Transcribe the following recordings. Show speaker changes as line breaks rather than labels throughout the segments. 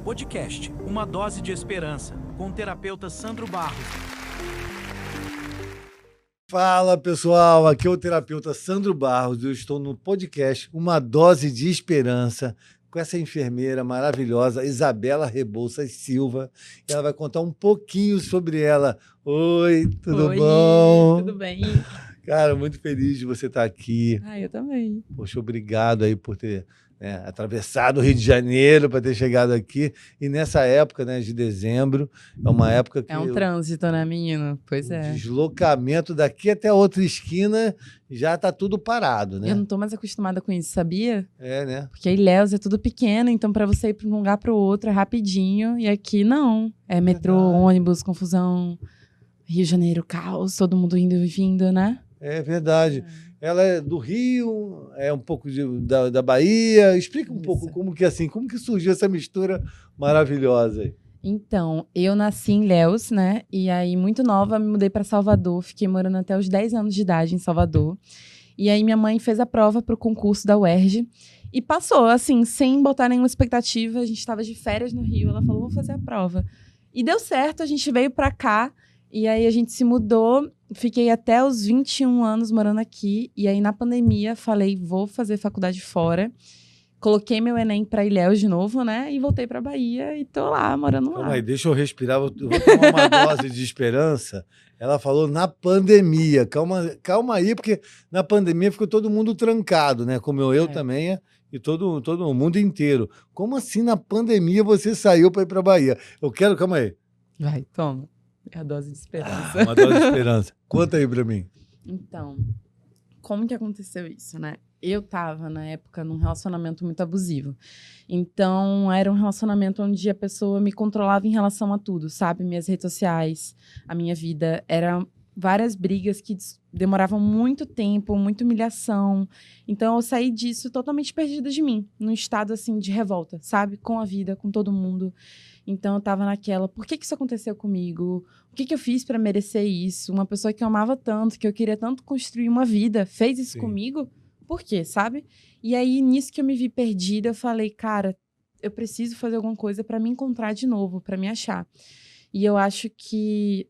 Podcast Uma Dose de Esperança, com o terapeuta Sandro Barros.
Fala pessoal, aqui é o terapeuta Sandro Barros. Eu estou no podcast Uma Dose de Esperança com essa enfermeira maravilhosa, Isabela Rebouças Silva. Ela vai contar um pouquinho sobre ela. Oi, tudo bom?
Tudo bem?
Cara, muito feliz de você estar aqui.
Eu também.
Poxa, obrigado aí por ter atravessado o Rio de Janeiro para ter chegado aqui. E nessa época, né, de dezembro, é uma época que...
É um trânsito, né, menino? Pois é.
Deslocamento daqui até a outra esquina já tá tudo parado, né?
Eu não tô mais acostumada com isso, sabia?
É, né?
Porque Ilhéus é tudo pequeno, então para você ir para um lugar para o outro é rapidinho. E aqui não. É metrô, ônibus, confusão. Rio de Janeiro, caos, todo mundo indo e vindo, né?
É verdade. Ela é do Rio, é um pouco da Bahia. Explica um pouco como que surgiu essa mistura maravilhosa aí.
Então, eu nasci em Ilhéus, né? E aí, muito nova, me mudei para Salvador. Fiquei morando até os 10 anos de idade em Salvador. E aí, minha mãe fez a prova para o concurso da UERJ. E passou, assim, sem botar nenhuma expectativa. A gente estava de férias no Rio. Ela falou, vou fazer a prova. E deu certo, a gente veio para cá. E aí, a gente se mudou. Fiquei até os 21 anos morando aqui. E aí, na pandemia, falei, vou fazer faculdade fora. Coloquei meu Enem para Ilhéus de novo, né? E voltei para Bahia e tô lá, morando lá.
Calma aí, deixa eu respirar. Eu vou tomar uma dose de esperança. Ela falou na pandemia. Calma aí, porque na pandemia ficou todo mundo trancado, né? Como eu também, e todo o mundo inteiro. Como assim na pandemia você saiu para ir para Bahia? Calma aí.
Vai, toma. É a dose de esperança.
Uma dose de esperança. Conta aí para mim.
Então, como que aconteceu isso, né? Eu tava, na época, num relacionamento muito abusivo. Então, era um relacionamento onde a pessoa me controlava em relação a tudo, sabe? Minhas redes sociais, a minha vida. Eram várias brigas que demoravam muito tempo, muita humilhação. Então, eu saí disso totalmente perdida de mim. Num estado, assim, de revolta, sabe? Com a vida, com todo mundo. Então, eu tava naquela, por que isso aconteceu comigo? O que eu fiz para merecer isso? Uma pessoa que eu amava tanto, que eu queria tanto construir uma vida, fez isso comigo? Por quê, sabe? E aí, nisso que eu me vi perdida, eu falei, cara, eu preciso fazer alguma coisa para me encontrar de novo, para me achar. E eu acho que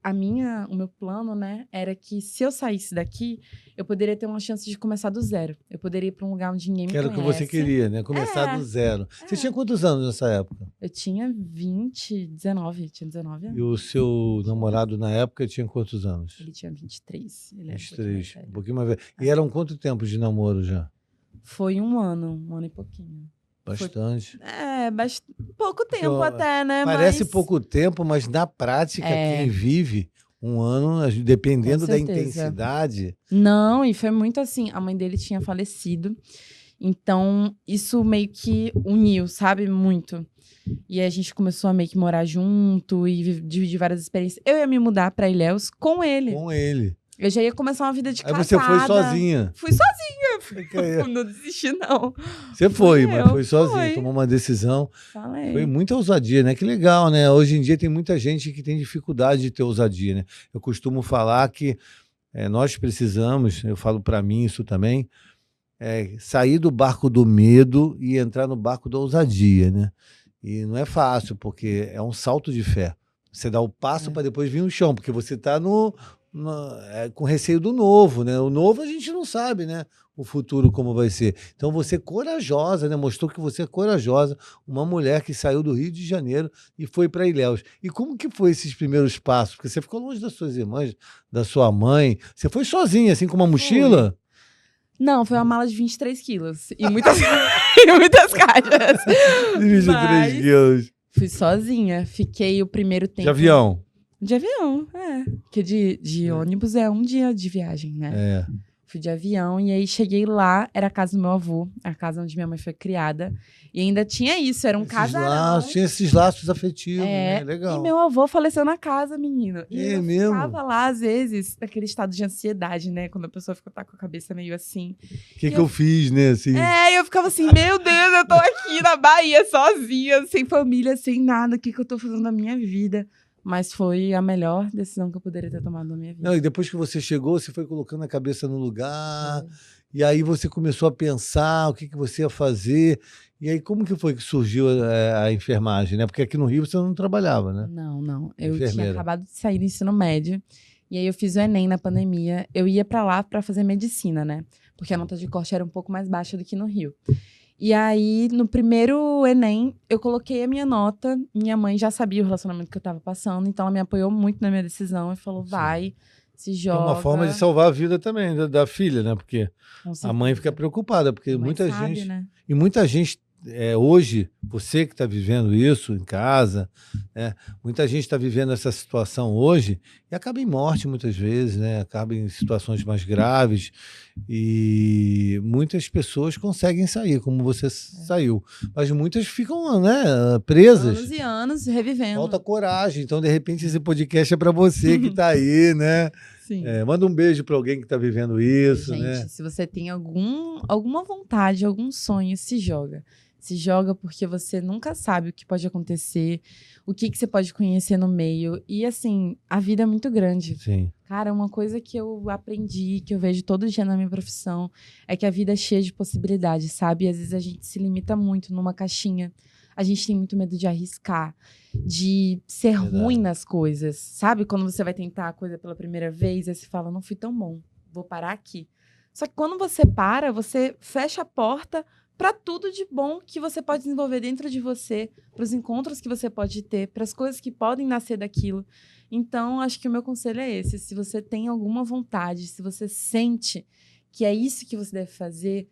o meu plano, né, era que se eu saísse daqui, eu poderia ter uma chance de começar do zero. Eu poderia ir para um lugar onde ninguém me conhece.
Que era o que você queria, né? Começar do zero. Você tinha quantos anos nessa época?
Eu tinha 19 anos.
E o seu namorado na época tinha quantos anos?
Ele tinha 23. Ele
23, um pouquinho mais velho. E eram quanto tempo de namoro já?
Foi um ano e pouquinho.
Bastante.
Pouco tempo até, né?
Parece pouco tempo, mas na prática, quem vive um ano, dependendo da intensidade...
Não, e foi muito assim, a mãe dele tinha falecido, então isso meio que uniu, sabe? Muito. E aí a gente começou a meio que morar junto e dividir várias experiências. Eu ia me mudar pra Ilhéus com ele.
Com ele.
Eu já ia começar uma vida de casada.
Aí você foi sozinha.
Fui sozinha. Não desisti, não.
Você foi, mas foi sozinha. Tomou uma decisão.
Falei.
Foi muita ousadia, né? Que legal, né? Hoje em dia tem muita gente que tem dificuldade de ter ousadia, né? Eu costumo falar que nós precisamos, eu falo para mim isso também, sair do barco do medo e entrar no barco da ousadia, né? E não é fácil, porque é um salto de fé. Você dá o passo para depois vir o chão, porque você está com receio do novo, né? O novo a gente não sabe, né? O futuro como vai ser. Então você é corajosa, né? Mostrou que você é corajosa, uma mulher que saiu do Rio de Janeiro e foi para Ilhéus. E como que foi esses primeiros passos? Porque você ficou longe das suas irmãs, da sua mãe. Você foi sozinha, assim, com uma mochila?
Não, foi uma mala de 23 quilos. E muitas, e muitas caixas.
23 quilos.
Fui sozinha. Fiquei o primeiro tempo...
De avião?
De avião, Porque de ônibus é um dia de viagem, né? Fui de avião e aí cheguei lá, era a casa do meu avô, a casa onde minha mãe foi criada. E ainda tinha isso, era um casarão.
Tinha esses laços afetivos, né? Legal.
E meu avô faleceu na casa, menino. E eu
mesmo?
ficava lá, às vezes, naquele estado de ansiedade, né? Quando a pessoa tá com a cabeça meio assim.
O que eu fiz, né? Assim.
Eu ficava assim, meu Deus, eu tô aqui na Bahia sozinha, sem família, sem nada. O que eu tô fazendo na minha vida? Mas foi a melhor decisão que eu poderia ter tomado na minha vida.
Não, e depois que você chegou, você foi colocando a cabeça no lugar, e aí você começou a pensar o que você ia fazer, E aí, como que foi que surgiu a enfermagem, né? Porque aqui no Rio você não trabalhava, né?
Não. Eu tinha
Enfermeira.
acabado de sair do ensino médio. E aí eu fiz o Enem na pandemia. Eu ia pra lá pra fazer medicina, né? Porque a nota de corte era um pouco mais baixa do que no Rio. E aí, no primeiro Enem, eu coloquei a minha nota. Minha mãe já sabia o relacionamento que eu tava passando. Então, ela me apoiou muito na minha decisão. E falou, vai, se
É
joga.
uma forma de salvar a vida também da filha, né? Porque
Com
a mãe fica
certeza.
preocupada, porque
A mãe
muita
sabe,
gente...
né?
E muita gente, hoje, você que está vivendo isso em casa, né? Muita gente está vivendo essa situação hoje e acaba em morte muitas vezes, né? Acaba em situações mais graves e muitas pessoas conseguem sair, como você saiu. Mas muitas ficam, né, presas.
Anos e anos revivendo.
Falta coragem. Então, de repente, esse podcast é para você que está aí, né?
Sim.
Manda um beijo para alguém que está vivendo isso,
Gente,
né?
se você tem alguma vontade, algum sonho, se joga. Se joga porque você nunca sabe o que pode acontecer, o que você pode conhecer no meio. E, assim, a vida é muito grande.
Sim.
Cara, uma coisa que eu aprendi, que eu vejo todo dia na minha profissão, é que a vida é cheia de possibilidades, sabe? E às vezes a gente se limita muito numa caixinha. A gente tem muito medo de arriscar, de ser ruim nas coisas, sabe? Quando você vai tentar a coisa pela primeira vez, aí você fala, não fui tão bom, vou parar aqui. Só que quando você para, você fecha a porta para tudo de bom que você pode desenvolver dentro de você, para os encontros que você pode ter, para as coisas que podem nascer daquilo. Então, acho que o meu conselho é esse. Se você tem alguma vontade, se você sente que é isso que você deve fazer,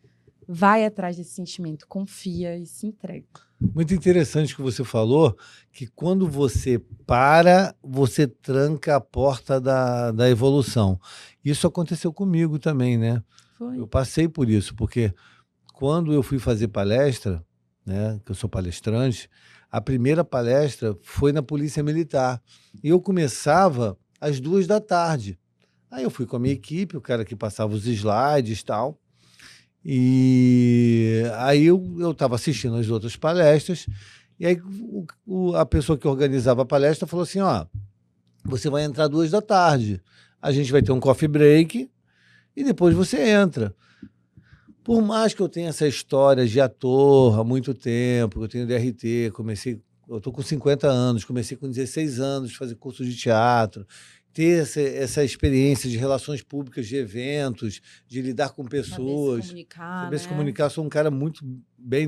vai atrás desse sentimento, confia e se entrega.
Muito interessante o que você falou, que quando você para, você tranca a porta da evolução. Isso aconteceu comigo também, né?
Foi.
Eu passei por isso, porque quando eu fui fazer palestra, né, que eu sou palestrante, a primeira palestra foi na Polícia Militar. E eu começava às 14h. Aí eu fui com a minha equipe, o cara que passava os slides e tal. E aí eu estava assistindo as outras palestras, e aí a pessoa que organizava a palestra falou assim, ó, você vai entrar 14h, a gente vai ter um coffee break, e depois você entra. Por mais que eu tenha essa história de ator há muito tempo, eu tenho DRT, eu estou com 50 anos, comecei com 16 anos a fazer curso de teatro, ter essa experiência de relações públicas, de eventos, de lidar com pessoas. Saber se comunicar. Sou um cara muito bem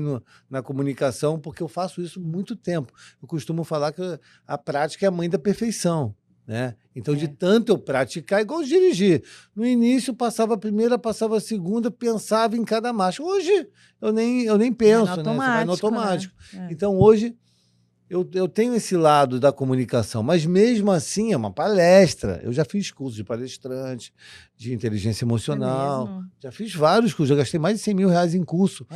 na comunicação, porque eu faço isso há muito tempo. Eu costumo falar que a prática é a mãe da perfeição, né? Então, de tanto eu praticar, igual dirigir. No início, passava a primeira, passava a segunda, pensava em cada marcha. Hoje, eu nem penso, né? Você vai no automático. Né? Então, hoje, eu tenho esse lado da comunicação, mas mesmo assim é uma palestra. Eu já fiz curso de palestrante, de inteligência emocional, já fiz vários cursos, já gastei mais de R$100.000 em curso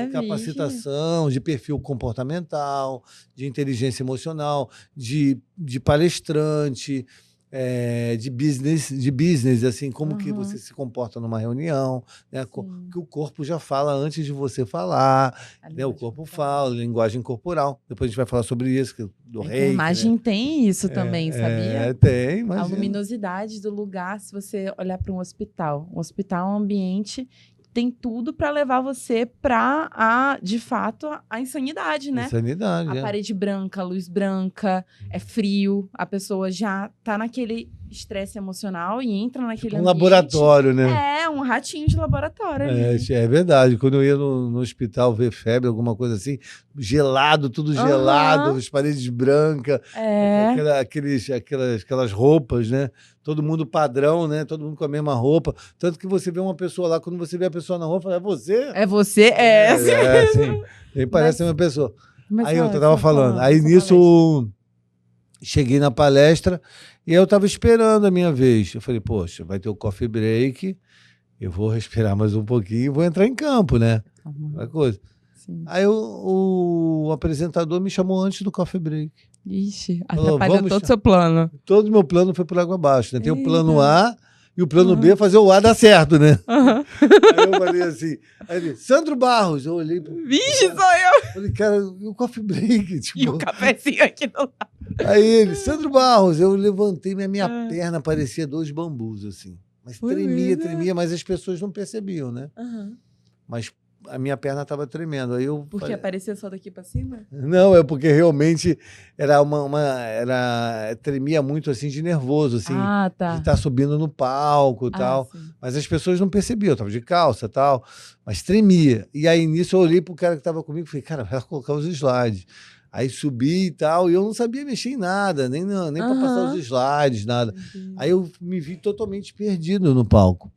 de capacitação, de perfil comportamental, de inteligência emocional, de palestrante, de business, assim, como que você se comporta numa reunião, né? Que o corpo já fala antes de você falar, né? O corpo fala, linguagem corporal. Depois a gente vai falar sobre isso, do reiki. A
imagem, né? Tem isso também, sabia?
Tem, imagina.
A luminosidade do lugar, se você olhar para um hospital. Um hospital é um ambiente tem tudo para levar você para, de fato, a insanidade, né?
Insanidade,
a parede branca, a luz branca, é frio, a pessoa já tá naquele estresse emocional e entra naquele ambiente.
Laboratório, né?
Um ratinho de laboratório.
É verdade. Quando eu ia no hospital ver febre, alguma coisa assim, gelado, tudo gelado, as paredes brancas, aquelas roupas, né? Todo mundo padrão, né? Todo mundo com a mesma roupa. Tanto que você vê uma pessoa lá, quando você vê a pessoa na roupa, é você?
É você?
Sim. Nem parece uma pessoa. Aí eu tava falando. Aí nisso, cheguei na palestra e eu tava esperando a minha vez. Eu falei, poxa, vai ter o coffee break, eu vou respirar mais um pouquinho e vou entrar em campo, né? Uma coisa. Sim. Aí o apresentador me chamou antes do coffee break.
Ixi, atrapalhou todo o seu plano.
Todo o meu plano foi por água abaixo, né? Tem o plano A e o plano B é fazer o A dar certo, né? Aí eu falei assim, aí ele, Sandro Barros, eu olhei...
Vixe, sou eu!
Falei, cara, e o coffee break? Tipo...
E o cafezinho aqui do lado.
Aí ele, Sandro Barros, eu levantei, minha perna parecia 2 bambus, assim. Mas tremia, mas as pessoas não percebiam, né? Mas a minha perna estava tremendo. Aí eu
Porque aparecia só daqui pra cima?
Não, é porque realmente era tremia muito assim de nervoso, assim,
Ah,
de
tá.
estar subindo no palco e
Ah,
tal.
sim.
Mas as pessoas não percebiam, eu estava de calça e tal, mas tremia. E aí nisso eu olhei pro cara que estava comigo e falei, cara, vai colocar os slides. Aí subi e tal, e eu não sabia mexer em nada, nem para passar os
Aham.
slides, nada.
Entendi.
Aí eu me vi totalmente perdido no palco.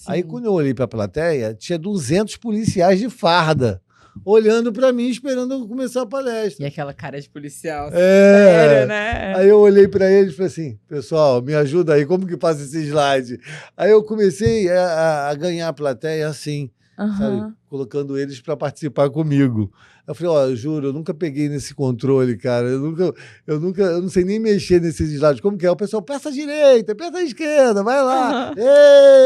Aí
Sim.
quando eu olhei para a plateia, tinha 200 policiais de farda olhando para mim, esperando eu começar a palestra.
E aquela cara de policial, assim,
É.
sério, né?
Aí eu olhei para eles e falei assim, pessoal, me ajuda aí, como que passa esse slide? Aí eu comecei a ganhar a plateia assim, sabe?
Aham.
Colocando eles para participar comigo. Eu falei, ó, eu juro, eu nunca peguei nesse controle, cara. Eu não sei nem mexer nesses slides. Como que é? O pessoal, peça à direita, peça à esquerda, vai lá.
Aham.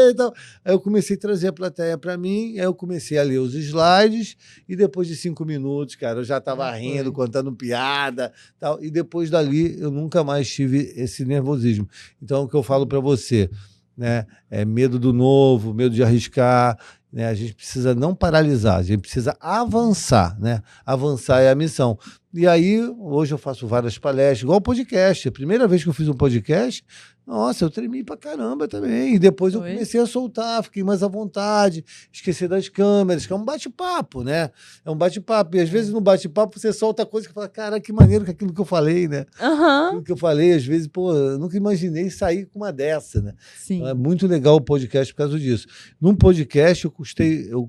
Eita. Aí eu comecei a trazer a plateia para mim, aí eu comecei a ler os slides, e depois de 5 minutos, cara, eu já estava rindo,
foi.
contando piada, tal. E depois dali, eu nunca mais tive esse nervosismo. Então, o que eu falo para você, né? É medo do novo, medo de arriscar, né? A gente precisa não paralisar, a gente precisa avançar, né? Avançar é a missão. E aí, hoje eu faço várias palestras, igual o podcast. A primeira vez que eu fiz um podcast, nossa, eu tremi pra caramba também. E depois eu
Foi?
comecei a soltar, fiquei mais à vontade, esqueci das câmeras, que é um bate-papo, né? É um bate-papo. E às vezes no bate-papo você solta coisa que fala, cara, que maneiro que aquilo que eu falei, né?
Aham.
Aquilo que eu falei, às vezes, pô, eu nunca imaginei sair com uma dessa, né?
Sim.
Então, é muito legal o podcast por causa disso. Num podcast eu custei o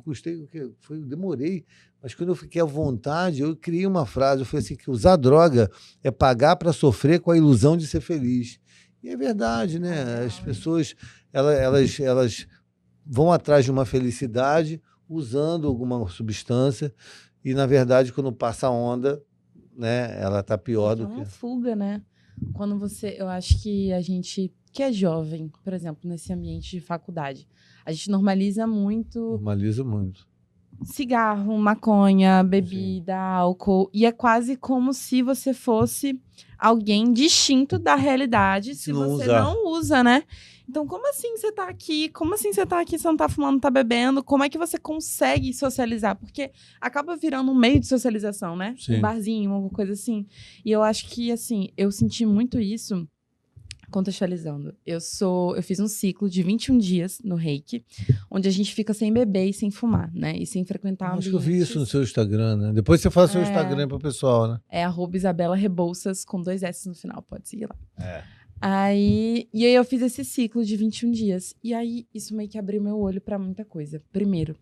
quê? Eu demorei, mas quando eu fiquei à vontade, eu criei uma frase, eu falei assim, que usar droga é pagar para sofrer com a ilusão de ser feliz. E é verdade, né? As pessoas, elas vão atrás de uma felicidade usando alguma substância e, na verdade, quando passa a onda, né, ela tá pior
É
do
uma
que...
fuga, né? Quando eu acho que a gente que é jovem, por exemplo, nesse ambiente de faculdade, a gente normaliza muito
Normaliza muito.
cigarro, maconha, bebida, álcool, e é quase como se você fosse alguém distinto da realidade se
Não
você
usar.
não usa, né? Então, como assim você tá aqui? Como assim você tá aqui, você não tá fumando, não tá bebendo? Como é que você consegue socializar? Porque acaba virando um meio de socialização, né?
Sim.
Um barzinho, alguma coisa assim. E eu acho que, assim, eu senti muito isso. Contextualizando, eu fiz um ciclo de 21 dias no Reiki, onde a gente fica sem beber e sem fumar, né? E sem frequentar
Acho que eu vi isso no
ambientes.
seu Instagram, né? Depois você faz seu
É.
Instagram pro pessoal, né?
É @Isabela Rebouças com 2 S no final, pode seguir lá.
É.
E aí eu fiz esse ciclo de 21 dias. E aí isso meio que abriu meu olho pra muita coisa. Primeiro,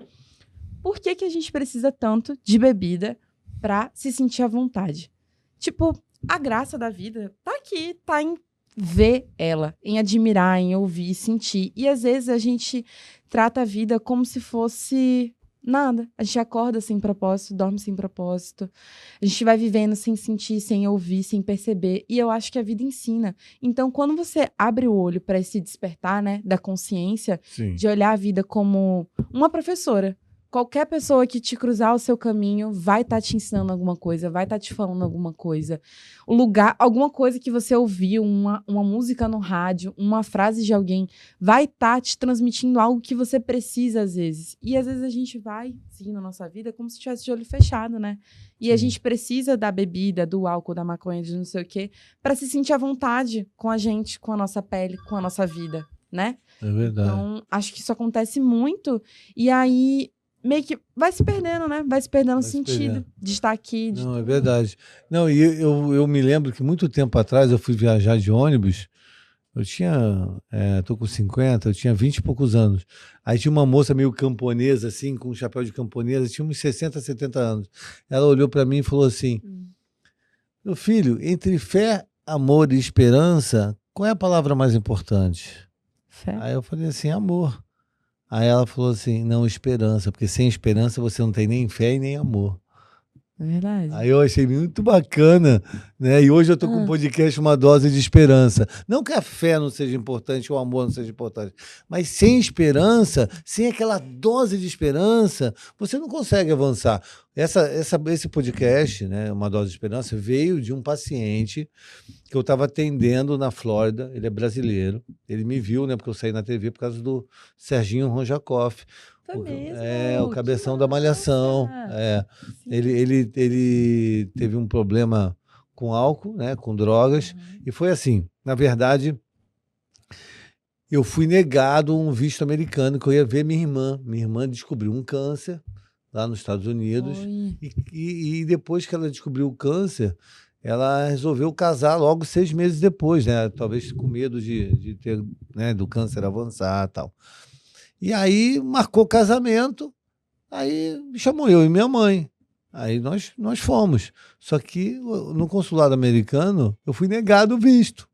por que que a gente precisa tanto de bebida pra se sentir à vontade? Tipo, a graça da vida tá aqui, tá em ver ela, em admirar, em ouvir, sentir. E às vezes a gente trata a vida como se fosse nada. A gente acorda sem propósito, dorme sem propósito. A gente vai vivendo sem sentir, sem ouvir, sem perceber. E eu acho que a vida ensina. Então, quando você abre o olho para esse despertar, né, da consciência,
Sim.
de olhar a vida como uma professora. Qualquer pessoa que te cruzar o seu caminho vai estar te ensinando alguma coisa, vai estar te falando alguma coisa. O lugar, alguma coisa que você ouviu, uma música no rádio, uma frase de alguém, vai estar te transmitindo algo que você precisa às vezes. E às vezes a gente vai seguindo a nossa vida como se tivesse de olho fechado, né? E a
Sim.
gente precisa da bebida, do álcool, da maconha, de não sei o quê, para se sentir à vontade com a gente, com a nossa pele, com a nossa vida, né?
É verdade.
Então, acho que isso acontece muito. E aí, meio que vai se perdendo, né? Vai se perdendo o
Vai se
sentido
perdendo.
de estar aqui. De
Não, é
tudo.
verdade. Não, e eu me lembro que muito tempo atrás eu fui viajar de ônibus. Eu tinha, tô com 50, eu tinha 20 e poucos anos. Aí tinha uma moça meio camponesa, assim, com um chapéu de camponesa, tinha uns 60, 70 anos. Ela olhou para mim e falou assim: meu filho, entre fé, amor e esperança, qual é a palavra mais importante?
Fé.
Aí eu falei assim, amor. Aí ela falou assim, não, esperança, porque sem esperança você não tem nem fé e nem amor.
É verdade.
Aí eu achei muito bacana, né? E hoje eu tô com um podcast, Uma Dose de Esperança. Não que a fé não seja importante, ou o amor não seja importante, mas sem esperança, sem aquela dose de esperança, você não consegue avançar. Esse podcast, né, Uma Dose de Esperança, veio de um paciente que eu estava atendendo na Flórida. Ele é brasileiro. Ele me viu, né, porque eu saí na TV por causa do Serginho Ronjakoff.
Foi mesmo?
O
Que
Cabeção da Malhação.
massa! Sim.
Ele teve um problema com álcool, né, com drogas,
Uhum.
e foi assim, na verdade, eu fui negado um visto americano que eu ia ver minha irmã. Minha irmã descobriu um câncer lá nos Estados Unidos,
Foi.
e depois que ela descobriu o câncer, ela resolveu casar logo 6 meses depois, né? Talvez com medo de ter, né, do câncer avançar e tal. E aí marcou o casamento, aí me chamou eu e minha mãe. Aí nós fomos. Só que no consulado americano eu fui negado o visto.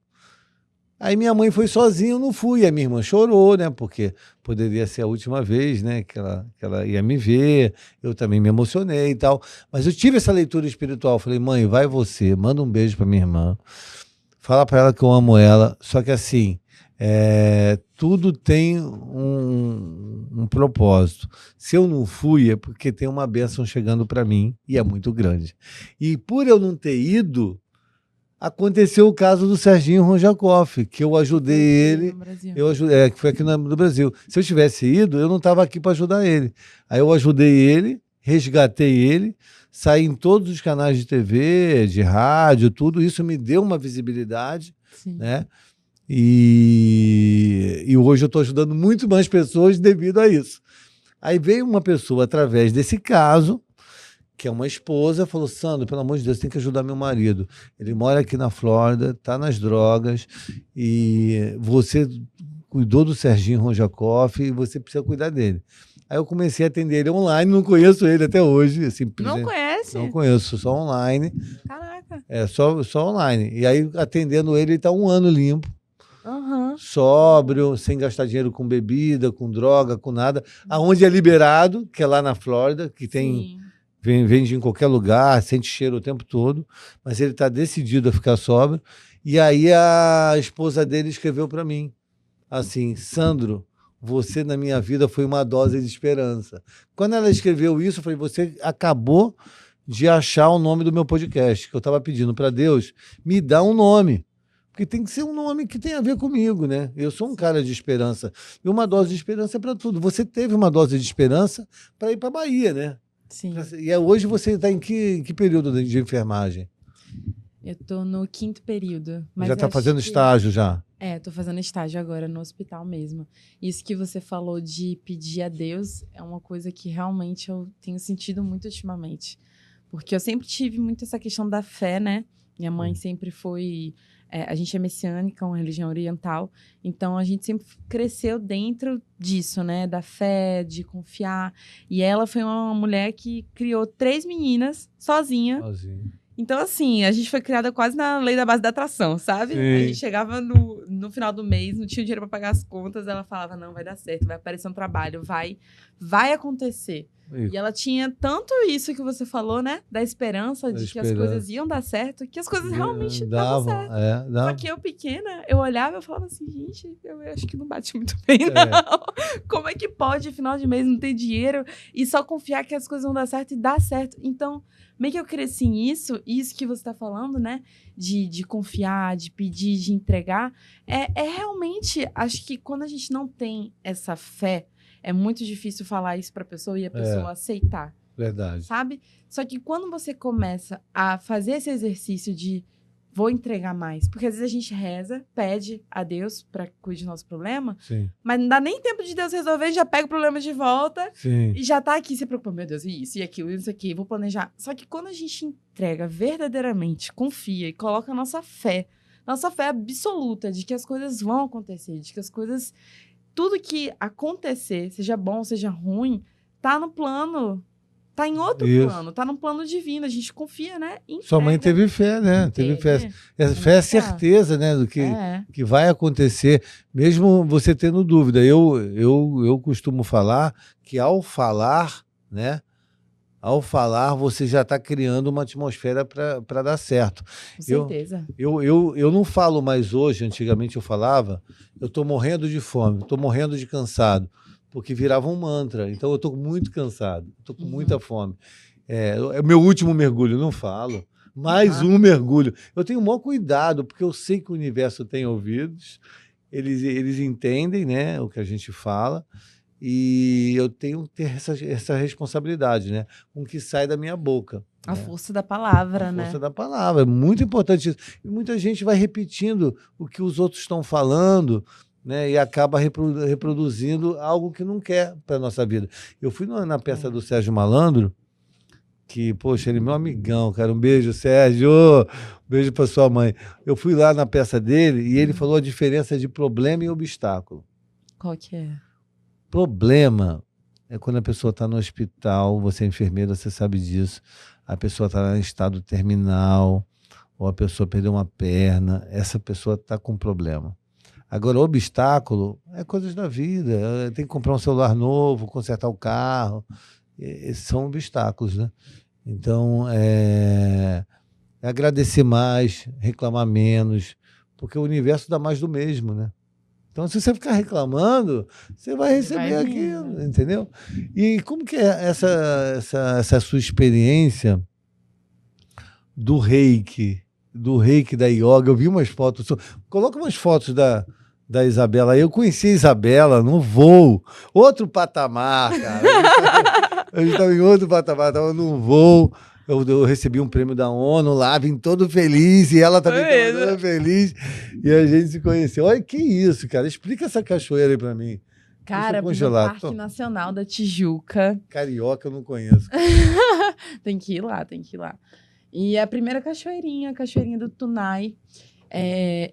Aí minha mãe foi sozinha, eu não fui. A minha irmã chorou, né? Porque poderia ser a última vez, né? Que ela ia me ver. Eu também me emocionei e tal. Mas eu tive essa leitura espiritual. Falei, mãe, vai você, manda um beijo para minha irmã. Fala para ela que eu amo ela. Só que assim, tudo tem um propósito. Se eu não fui, é porque tem uma bênção chegando para mim e é muito grande. E por eu não ter ido, aconteceu o caso do Serginho Ronjakoff, que eu ajudei ele.
No Brasil.
Que foi aqui no Brasil. Se eu tivesse ido, eu não estava aqui para ajudar ele. Aí eu ajudei ele, resgatei ele, saí em todos os canais de TV, de rádio, tudo isso me deu uma visibilidade,
Sim.
né? E hoje eu estou ajudando muito mais pessoas devido a isso. Aí veio uma pessoa através desse caso, que é uma esposa, falou, Sandro, pelo amor de Deus, tem que ajudar meu marido. Ele mora aqui na Flórida, está nas drogas, e você cuidou do Serginho Ronjakoff e você precisa cuidar dele. Aí eu comecei a atender ele online, não conheço ele até hoje. Assim,
Não conhece?
Não conheço, só online.
Caraca.
Só online. E aí, atendendo ele está 1 ano limpo,
Aham.
sóbrio, sem gastar dinheiro com bebida, com droga, com nada. Aonde é liberado, que é lá na Flórida, que tem...
Sim.
Vende em qualquer lugar, sente cheiro o tempo todo, mas ele está decidido a ficar sóbrio. E aí a esposa dele escreveu para mim, assim, Sandro, você na minha vida foi uma dose de esperança. Quando ela escreveu isso, eu falei, você acabou de achar o nome do meu podcast, que eu estava pedindo para Deus, me dá um nome. Porque tem que ser um nome que tenha a ver comigo, né? Eu sou um cara de esperança. E uma dose de esperança é para tudo. Você teve uma dose de esperança para ir para a Bahia, né?
Sim.
E hoje você está em que período de enfermagem?
Eu tô no 5º período. Mas
Já está
acho
fazendo
que-
estágio já?
Tô fazendo estágio agora no hospital mesmo. Isso que você falou de pedir a Deus é uma coisa que realmente eu tenho sentido muito ultimamente. Porque eu sempre tive muito essa questão da fé, né? Minha mãe sempre foi... a gente é messiânica, uma religião oriental. Então, a gente sempre cresceu dentro disso, né? Da fé, de confiar. E ela foi uma mulher que criou 3 meninas sozinha.
Sozinho.
Então, assim, a gente foi criada quase na lei da base da atração, sabe?
Sim.
A gente chegava no final do mês, não tinha dinheiro para pagar as contas, ela falava, não, vai dar certo, vai aparecer um trabalho, vai acontecer. E ela tinha tanto isso que você falou, né? Da esperança de que as coisas iam dar certo, que as coisas realmente davam certo.
Dava.
Só que eu, pequena, eu olhava e eu falava assim, gente, eu acho que não bate muito bem, não. Como é que pode, final de mês, não ter dinheiro e só confiar que as coisas vão dar certo e dar certo? Então, meio que eu cresci nisso, isso que você tá falando, né? De confiar, de pedir, de entregar. É realmente, acho que quando a gente não tem essa fé, é muito difícil falar isso pra pessoa e a pessoa aceitar.
Verdade.
Sabe? Só que quando você começa a fazer esse exercício de vou entregar mais, porque às vezes a gente reza, pede a Deus pra cuide do nosso problema,
Sim.
mas não dá nem tempo de Deus resolver, já pega o problema de volta
Sim.
e já tá aqui se preocupando, meu Deus, isso e aquilo, isso aqui, vou planejar. Só que quando a gente entrega verdadeiramente, confia e coloca a nossa fé absoluta de que as coisas vão acontecer, de que as coisas, tudo que acontecer, seja bom, seja ruim, tá no plano, tá em outro plano, tá no plano divino, a gente confia, né?
Sua mãe teve fé, né? Teve fé. Fé é certeza, né? Do que vai acontecer, mesmo você tendo dúvida. Eu costumo falar que ao falar, né? Ao falar, você já está criando uma atmosfera para dar certo.
Com certeza.
Eu não falo mais hoje, antigamente eu falava, eu estou morrendo de fome, estou morrendo de cansado, porque virava um mantra. Então eu estou muito cansado, estou com muita fome. É o meu último mergulho, não falo. Mais um mergulho. Eu tenho o maior cuidado, porque eu sei que o universo tem ouvidos, eles entendem, né, o que a gente fala. E eu tenho que ter essa responsabilidade, né? Com o que sai da minha boca.
A
né?
força da palavra,
A
né?
força da palavra. É muito importante isso. E muita gente vai repetindo o que os outros estão falando, né? E acaba reproduzindo algo que não quer para a nossa vida. Eu fui na peça do Sérgio Malandro, que, poxa, ele é meu amigão, cara. Um beijo, Sérgio. Um beijo para sua mãe. Eu fui lá na peça dele e ele falou a diferença de problema e obstáculo.
Qual que é?
Problema é quando a pessoa está no hospital, você é enfermeira, você sabe disso. A pessoa está em estado terminal, ou a pessoa perdeu uma perna, essa pessoa está com problema. Agora, o obstáculo é coisas da vida. Tem que comprar um celular novo, consertar o carro. Esses são obstáculos, né? Então, é agradecer mais, reclamar menos, porque o universo dá mais do mesmo, né? Então, se você ficar reclamando, você vai receber aquilo, entendeu? E como que é essa sua experiência do reiki da yoga? Eu vi umas fotos. Coloca umas fotos da Isabela. Eu conheci a Isabela no voo. Outro patamar, cara. A gente estava em outro patamar, estava num voo. Eu recebi um prêmio da ONU lá, vim todo feliz, e ela também estava toda feliz. E a gente se conheceu. Olha, que isso, cara. Explica essa cachoeira aí pra mim.
Cara, no Parque Nacional da Tijuca.
Carioca eu não conheço.
Tem que ir lá, tem que ir lá. E a primeira cachoeirinha, a cachoeirinha do Tunai.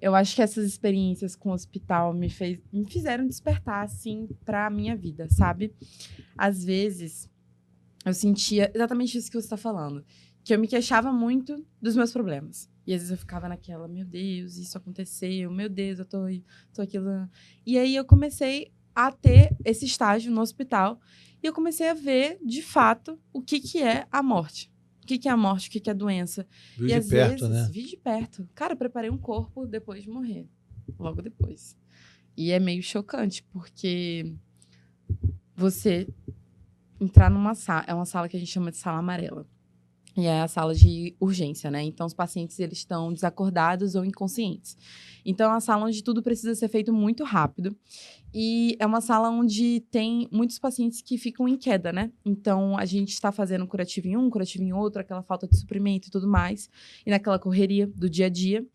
Eu acho que essas experiências com o hospital me fizeram despertar, assim, pra minha vida, sabe? Às vezes, eu sentia exatamente isso que você está falando. Que eu me queixava muito dos meus problemas. E às vezes eu ficava naquela, meu Deus, isso aconteceu, meu Deus, eu tô aquilo. E aí eu comecei a ter esse estágio no hospital. E eu comecei a ver, de fato, o que é a morte. O que é a morte, o que é a doença.
Viu de perto, né?
Vi de perto. Cara, eu preparei um corpo depois de morrer. Logo depois. E é meio chocante, porque você entrar numa sala, é uma sala que a gente chama de sala amarela. E é a sala de urgência, né? Então, os pacientes, eles estão desacordados ou inconscientes. Então, é uma sala onde tudo precisa ser feito muito rápido. E é uma sala onde tem muitos pacientes que ficam em queda, né? Então, a gente está fazendo curativo em um, curativo em outro, aquela falta de suprimento e tudo mais. E naquela correria do dia a dia.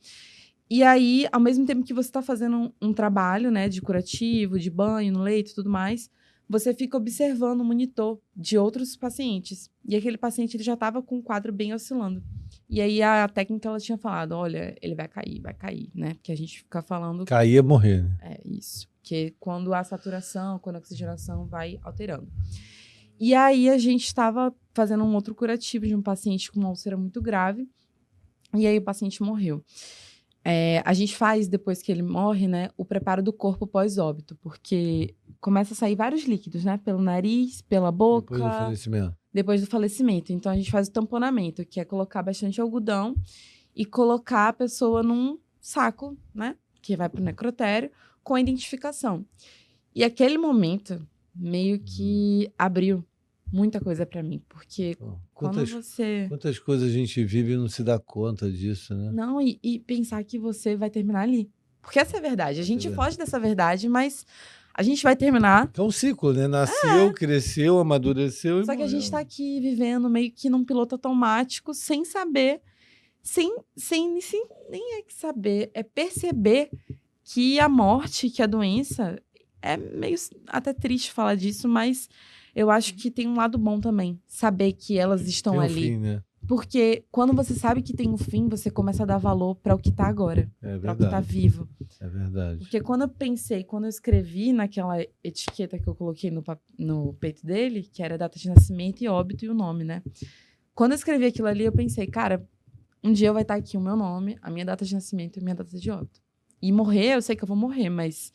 E aí, ao mesmo tempo que você está fazendo um trabalho, né? De curativo, de banho no leito e tudo mais, você fica observando o monitor de outros pacientes. E aquele paciente ele já estava com o quadro bem oscilando. E aí a técnica ela tinha falado, olha, ele vai cair, né? Porque a gente fica falando...
Cair é morrer, né?
É isso. Que quando a saturação, quando a oxigenação vai alterando. E aí a gente estava fazendo um outro curativo de um paciente com uma úlcera muito grave. E aí o paciente morreu. A gente faz, depois que ele morre, né, o preparo do corpo pós-óbito, porque começa a sair vários líquidos, né, pelo nariz, pela boca.
Depois do falecimento.
Depois do falecimento. Então, a gente faz o tamponamento, que é colocar bastante algodão e colocar a pessoa num saco, né, que vai pro necrotério, com a identificação. E aquele momento, meio que abriu muita coisa pra mim, porque
Quantas coisas a gente vive e não se dá conta disso, né?
Não, e pensar que você vai terminar ali. Porque essa é a verdade. A gente foge dessa verdade, mas a gente vai terminar.
É um ciclo, né? Nasceu, cresceu, amadureceu e
Só que
morreu.
a gente tá aqui vivendo meio que num piloto automático, sem saber, sem nem é que saber, é perceber que a morte, que a doença, é meio até triste falar disso, mas eu acho que tem um lado bom também. Saber que elas estão ali.
Tem um fim, né?
Porque quando você sabe que tem um fim, você começa a dar valor para o que tá agora.
É
para o que tá vivo.
É verdade.
Porque quando eu escrevi naquela etiqueta que eu coloquei no peito dele, que era data de nascimento e óbito e o nome, né? Quando eu escrevi aquilo ali, eu pensei, cara, um dia vai estar aqui o meu nome, a minha data de nascimento e a minha data de óbito. E morrer, eu sei que eu vou morrer, mas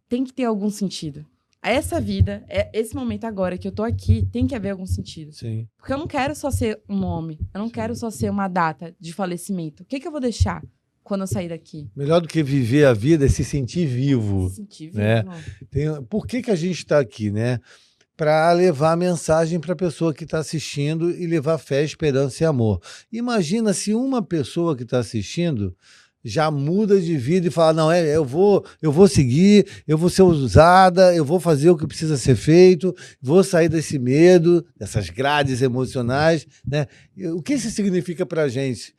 tem que ter algum sentido. Essa vida, esse momento agora que eu tô aqui, tem que haver algum sentido.
Sim.
Porque eu não quero só ser um nome, eu não quero só ser uma data de falecimento. O que eu vou deixar quando eu sair daqui?
Melhor do que viver a vida é se sentir vivo.
Se sentir vivo.
Né? Por que a gente está aqui, né? Para levar a mensagem para a pessoa que está assistindo e levar fé, esperança e amor. Imagina se uma pessoa que está assistindo já muda de vida e fala, não, eu vou seguir, eu vou ser usada, eu vou fazer o que precisa ser feito, vou sair desse medo, dessas grades emocionais, né? O que isso significa pra gente?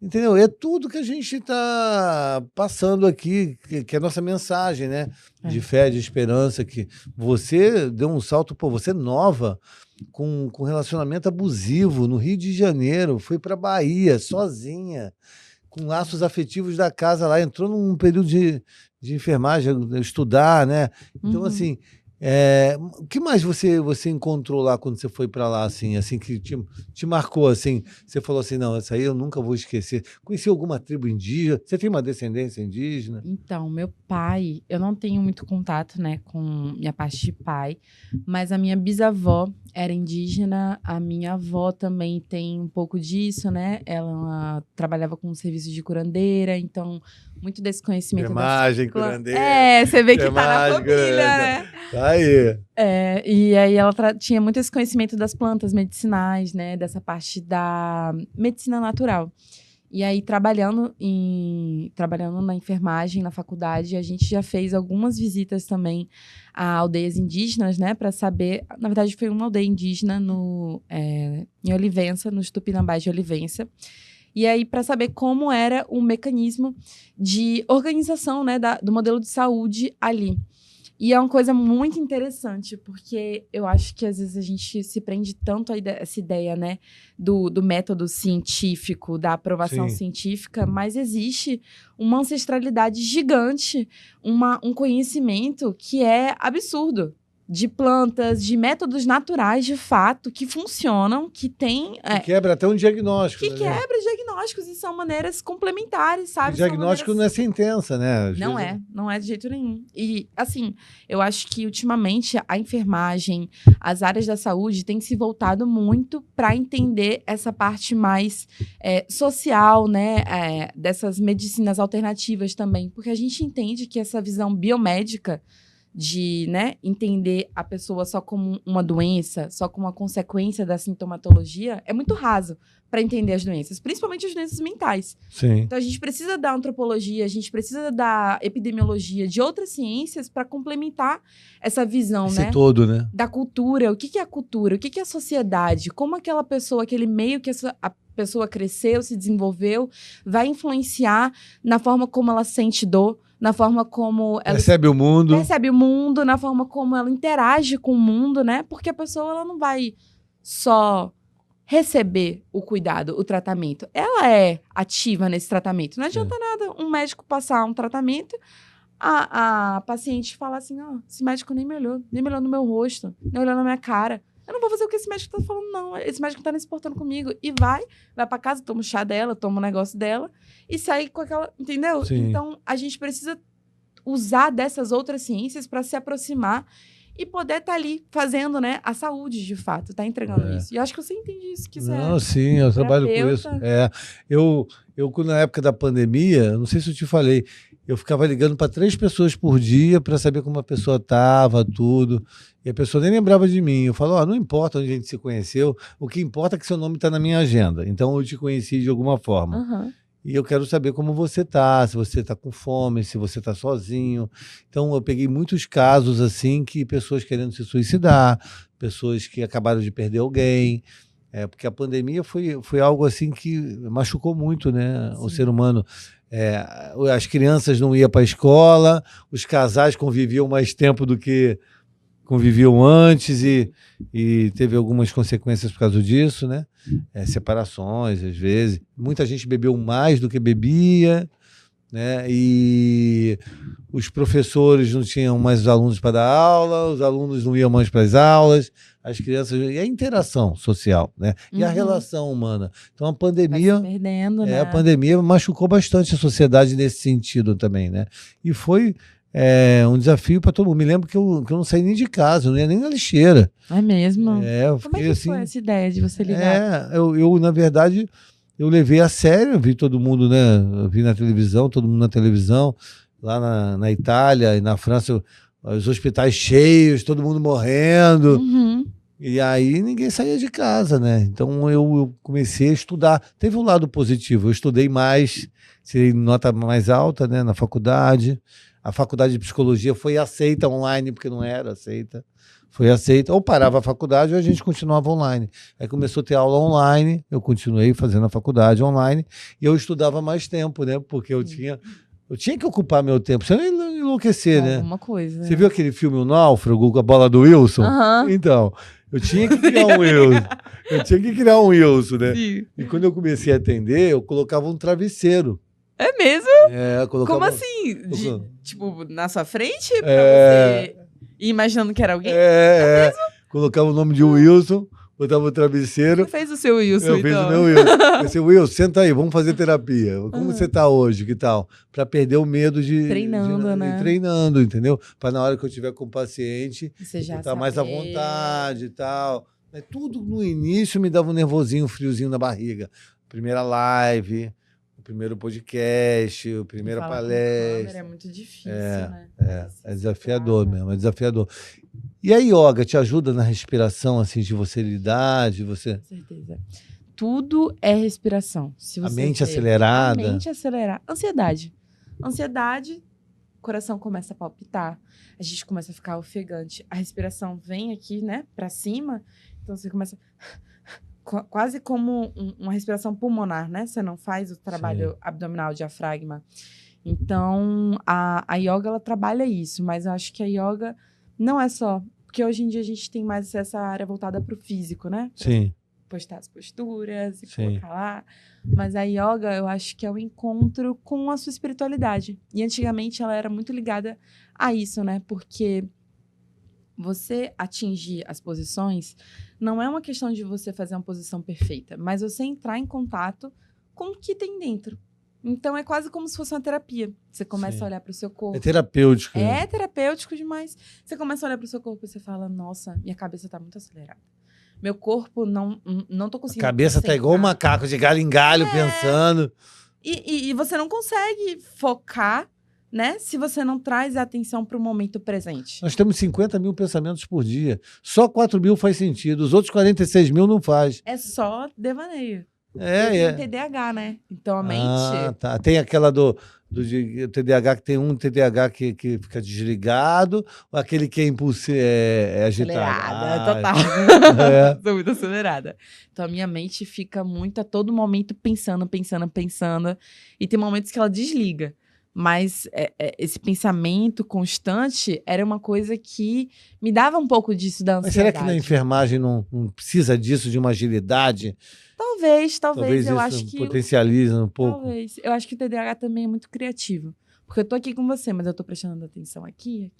Entendeu? É tudo que a gente está passando aqui, que é a nossa mensagem, né? De fé, de esperança, que você deu um salto, pô, você nova, com relacionamento abusivo no Rio de Janeiro, foi para Bahia, sozinha, com laços afetivos da casa lá, entrou num período de enfermagem, estudar, né? Então, assim, o que mais você encontrou lá quando você foi para lá, assim que te marcou, assim? Você falou assim, não, essa aí eu nunca vou esquecer. Conheceu alguma tribo indígena? Você tem uma descendência indígena?
Então, meu pai, eu não tenho muito contato, né, com minha parte de pai, mas a minha bisavó era indígena, a minha avó também tem um pouco disso, né? Ela trabalhava com um serviço de curandeira, então muito desse conhecimento
Enfermagem, curandeira.
Você vê que tá na
enfermagem,
família,
curandeira.
né?
Tá aí.
E aí ela tinha muito esse conhecimento das plantas medicinais, né? Dessa parte da medicina natural. E aí, trabalhando na enfermagem, na faculdade, a gente já fez algumas visitas também a aldeias indígenas, né? Para saber... Na verdade, foi uma aldeia indígena em Olivença, nos Tupinambás de Olivença. E aí, para saber como era o mecanismo de organização, né, do modelo de saúde ali. E é uma coisa muito interessante, porque eu acho que às vezes a gente se prende tanto a essa ideia, né, do método científico, da aprovação científica, mas existe uma ancestralidade gigante, um conhecimento que é absurdo. De plantas, de métodos naturais, de fato, que funcionam, que tem...
Que quebra até um diagnóstico.
Que quebra diagnósticos e são maneiras complementares, sabe?
O diagnóstico não é sentença, né?
Não é de jeito nenhum. E, assim, eu acho que, ultimamente, a enfermagem, as áreas da saúde têm se voltado muito para entender essa parte mais social, né? Dessas medicinas alternativas também. Porque a gente entende que essa visão biomédica de, né, entender a pessoa só como uma doença, só como uma consequência da sintomatologia, é muito raso para entender as doenças, principalmente as doenças mentais.
Sim.
Então, a gente precisa da antropologia, a gente precisa da epidemiologia, de outras ciências para complementar essa visão,
Esse
né?
todo, né?
Da cultura. O que é a cultura? O que é a sociedade? Como aquela pessoa, aquele meio que a pessoa cresceu, se desenvolveu, vai influenciar na forma como ela sente dor, na forma como ela
percebe o mundo,
na forma como ela interage com o mundo, né? Porque a pessoa ela não vai só receber o cuidado, o tratamento. Ela é ativa nesse tratamento. Não adianta nada um médico passar um tratamento, a paciente falar assim, esse médico nem me olhou no meu rosto, nem olhou na minha cara. Eu não vou fazer o que esse médico tá falando, não. Esse médico não tá nem se portando comigo. E vai pra casa, toma o chá dela, toma o negócio dela e sai com aquela... Entendeu?
Sim.
Então, a gente precisa usar dessas outras ciências para se aproximar e poder estar ali fazendo, né, a saúde, de fato, tá entregando isso. E eu acho que você entende isso, que você
Não, sim, eu trabalho com isso. Eu, na época da pandemia, não sei se eu te falei, eu ficava ligando para 3 pessoas por dia para saber como a pessoa estava, tudo. E a pessoa nem lembrava de mim. Eu falo, não importa onde a gente se conheceu, o que importa é que seu nome está na minha agenda. Então eu te conheci de alguma forma.
Uhum.
E eu quero saber como você está, se você está com fome, se você está sozinho. Então eu peguei muitos casos assim, que pessoas querendo se suicidar, pessoas que acabaram de perder alguém. Porque a pandemia foi algo assim que machucou muito, né, o ser humano. As crianças não iam para a escola, os casais conviviam mais tempo do que conviviam antes e teve algumas consequências por causa disso, né? Separações, às vezes. Muita gente bebeu mais do que bebia, né? E os professores não tinham mais os alunos para dar aula, os alunos não iam mais para as aulas, as crianças... E a interação social, né? E a relação humana. Então, a pandemia...
Vai se perdendo, né?
A pandemia machucou bastante a sociedade nesse sentido também, né? E foi... um desafio para todo mundo. Me lembro que eu não saí nem de casa, eu não ia nem na lixeira.
É mesmo?
Como
é que foi essa ideia de você ligar?
Eu, na verdade, eu levei a sério, eu vi todo mundo, né? Eu vi na televisão, todo mundo na televisão, lá na Itália e na França, os hospitais cheios, todo mundo morrendo. E aí ninguém saía de casa, né? Então eu comecei a estudar. Teve um lado positivo, eu estudei mais, tirei nota mais alta, né, na faculdade. A faculdade de psicologia foi aceita online, porque não era aceita. Foi aceita. Ou parava a faculdade ou a gente continuava online. Aí começou a ter aula online, eu continuei fazendo a faculdade online e eu estudava mais tempo, né? Porque eu tinha que ocupar meu tempo, senão eu ia enlouquecer, né?
Alguma coisa.
Você viu aquele filme O Náufrago, com a bola do Wilson?
Aham.
Então, eu tinha que criar um Wilson. Eu tinha que criar um Wilson, né?
Sim.
E quando eu comecei a atender, eu colocava um travesseiro.
É mesmo?
Eu colocava...
Como assim? Tipo, na sua frente? Pra
É.
você ir imaginando que era alguém?
Colocava o nome de Wilson, botava o travesseiro.
Você fez o seu Wilson,
Eu fiz
então.
o meu Wilson. Eu disse, Wilson, senta aí, vamos fazer terapia. Como você tá hoje, que tal? Pra perder o medo de...
Treinando, né?
Treinando, entendeu? Pra na hora que eu tiver com o paciente,
Você já
eu estar mais à
saber.
vontade e tal. Mas tudo no início me dava um nervosinho, um friozinho na barriga. Primeira live, o primeiro podcast, a primeira
Falar com
palestra.
câmera é muito difícil, né?
É desafiador mesmo, é desafiador. E a yoga te ajuda na respiração, assim, de você lidar, de você...
Com certeza. Tudo é respiração. Se
A
você
mente
vê-
acelerada.
A mente acelerada. Ansiedade. Ansiedade, o coração começa a palpitar, a gente começa a ficar ofegante. A respiração vem aqui, né, pra cima, então você começa... Quase como uma respiração pulmonar, né? Você não faz o trabalho abdominal, diafragma. Então, a yoga, ela trabalha isso, mas eu acho que a yoga não é só... Porque hoje em dia a gente tem mais essa área voltada para o físico, né?
Sim.
Postar as posturas e
Sim.
colocar lá. Mas a yoga, eu acho que é o encontro com a sua espiritualidade. E antigamente ela era muito ligada a isso, né? Porque você atingir as posições não é uma questão de você fazer uma posição perfeita, mas você entrar em contato com o que tem dentro. Então é quase como se fosse uma terapia. Você começa
Sim.
a olhar para o seu corpo.
É terapêutico.
É terapêutico demais. Você começa a olhar para o seu corpo e você fala, nossa, minha cabeça tá muito acelerada. Meu corpo não tô
A
conseguindo
cabeça tá igual um
concentrar.
macaco, de galho em galho, pensando.
E você não consegue focar, né? Se você não traz a atenção para o momento presente.
Nós temos 50 mil pensamentos por dia. Só 4 mil faz sentido. Os outros 46 mil não faz.
É só devaneio. Eu
É.
tenho TDAH, né? Então a mente...
Ah, tá. Tem aquela do TDAH, que tem um TDAH que fica desligado, ou aquele que é impulsivo, é agitado.
Acelerada, total.
É.
Sou muito acelerada. Então a minha mente fica muito a todo momento pensando. E tem momentos que ela desliga. Mas esse pensamento constante era uma coisa que me dava um pouco disso da
Mas
ansiedade.
será que na enfermagem não precisa disso, de uma agilidade?
Talvez.
Talvez
Eu
isso
acho que...
potencializa um pouco.
Talvez. Eu acho que o TDAH também é muito criativo. Porque eu tô aqui com você, mas eu tô prestando atenção aqui,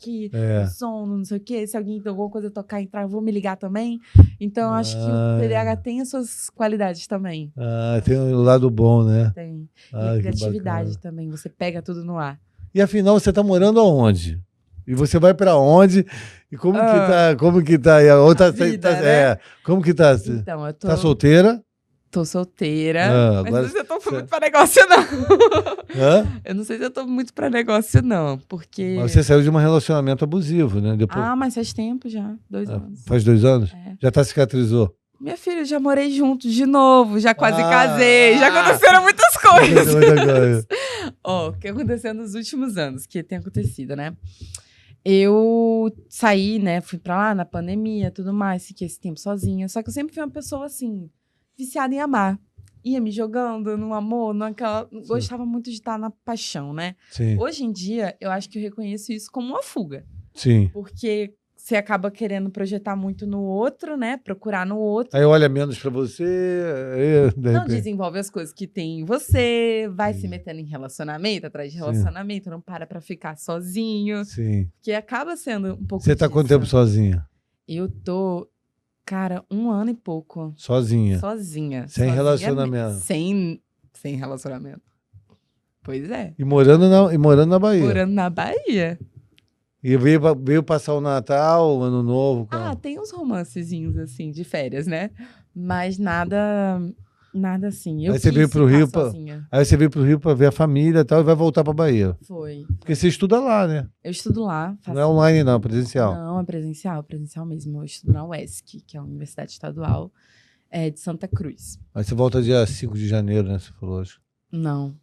no som, não sei o quê. Se alguém alguma coisa tocar, entrar, eu vou me ligar também. Então, eu acho que o TDAH tem as suas qualidades também.
Ah, tem o lado bom, né?
Tem. E
Ah,
a
que
criatividade
bacana.
também. Você pega tudo no ar.
E afinal, você tá morando aonde? E você vai pra onde? E como que tá aí? A outra,
vida, né?
Como que tá?
Então, eu tô...
Tá solteira?
Tô solteira.
Ah,
mas
agora
não sei se eu tô
você-
muito pra negócio, não.
Hã?
Eu não sei se eu tô muito pra negócio, não. Porque...
Mas você saiu de um relacionamento abusivo, né? Depois,
Ah, mas faz tempo já. 2 anos.
faz 2 anos?
É.
Já tá cicatrizou?
Minha filha, já morei junto de novo, já quase
Ah,
casei, já aconteceram muitas coisas.
Muita coisa.
Ó, o que aconteceu nos últimos anos, que tem acontecido, né? Eu saí, né, fui pra lá na pandemia, tudo mais, fiquei esse tempo sozinha. Só que eu sempre fui uma pessoa, assim, viciada em amar. Ia me jogando no amor, naquela... Gostava muito de estar na paixão, né?
Sim,
Hoje em dia, eu acho que eu reconheço isso como uma fuga.
sim.
Porque você acaba querendo projetar muito no outro, né? Procurar no outro.
Aí olha menos pra você, aí, de
Não
repente...
desenvolve as coisas que tem em você, vai se metendo em relacionamento, atrás de relacionamento, não para pra ficar sozinho,
Sim.
que acaba sendo um pouco
Você tá
disso.
quanto tempo sozinha?
Eu tô, cara, 1 ano e pouco,
Sozinha.
sozinha.
Sem
Sozinha
relacionamento.
Sem relacionamento. Pois é.
E morando na Bahia.
Morando na Bahia.
E veio passar o Natal, o Ano Novo.
Ah, tem uns romancezinhos, assim, de férias, né? Mas nada assim. Eu
Aí você
quis
veio pro
ficar
Rio
sozinha.
Aí você veio pro Rio para ver a família e tal, e vai voltar pra Bahia.
Foi.
Porque você estuda lá, né?
Eu estudo lá.
Não é online, não, é presencial.
Não, é presencial mesmo. Eu estudo na UESC, que é a Universidade Estadual de Santa Cruz.
Aí você volta dia 5 de janeiro, né? Você falou hoje.
Não.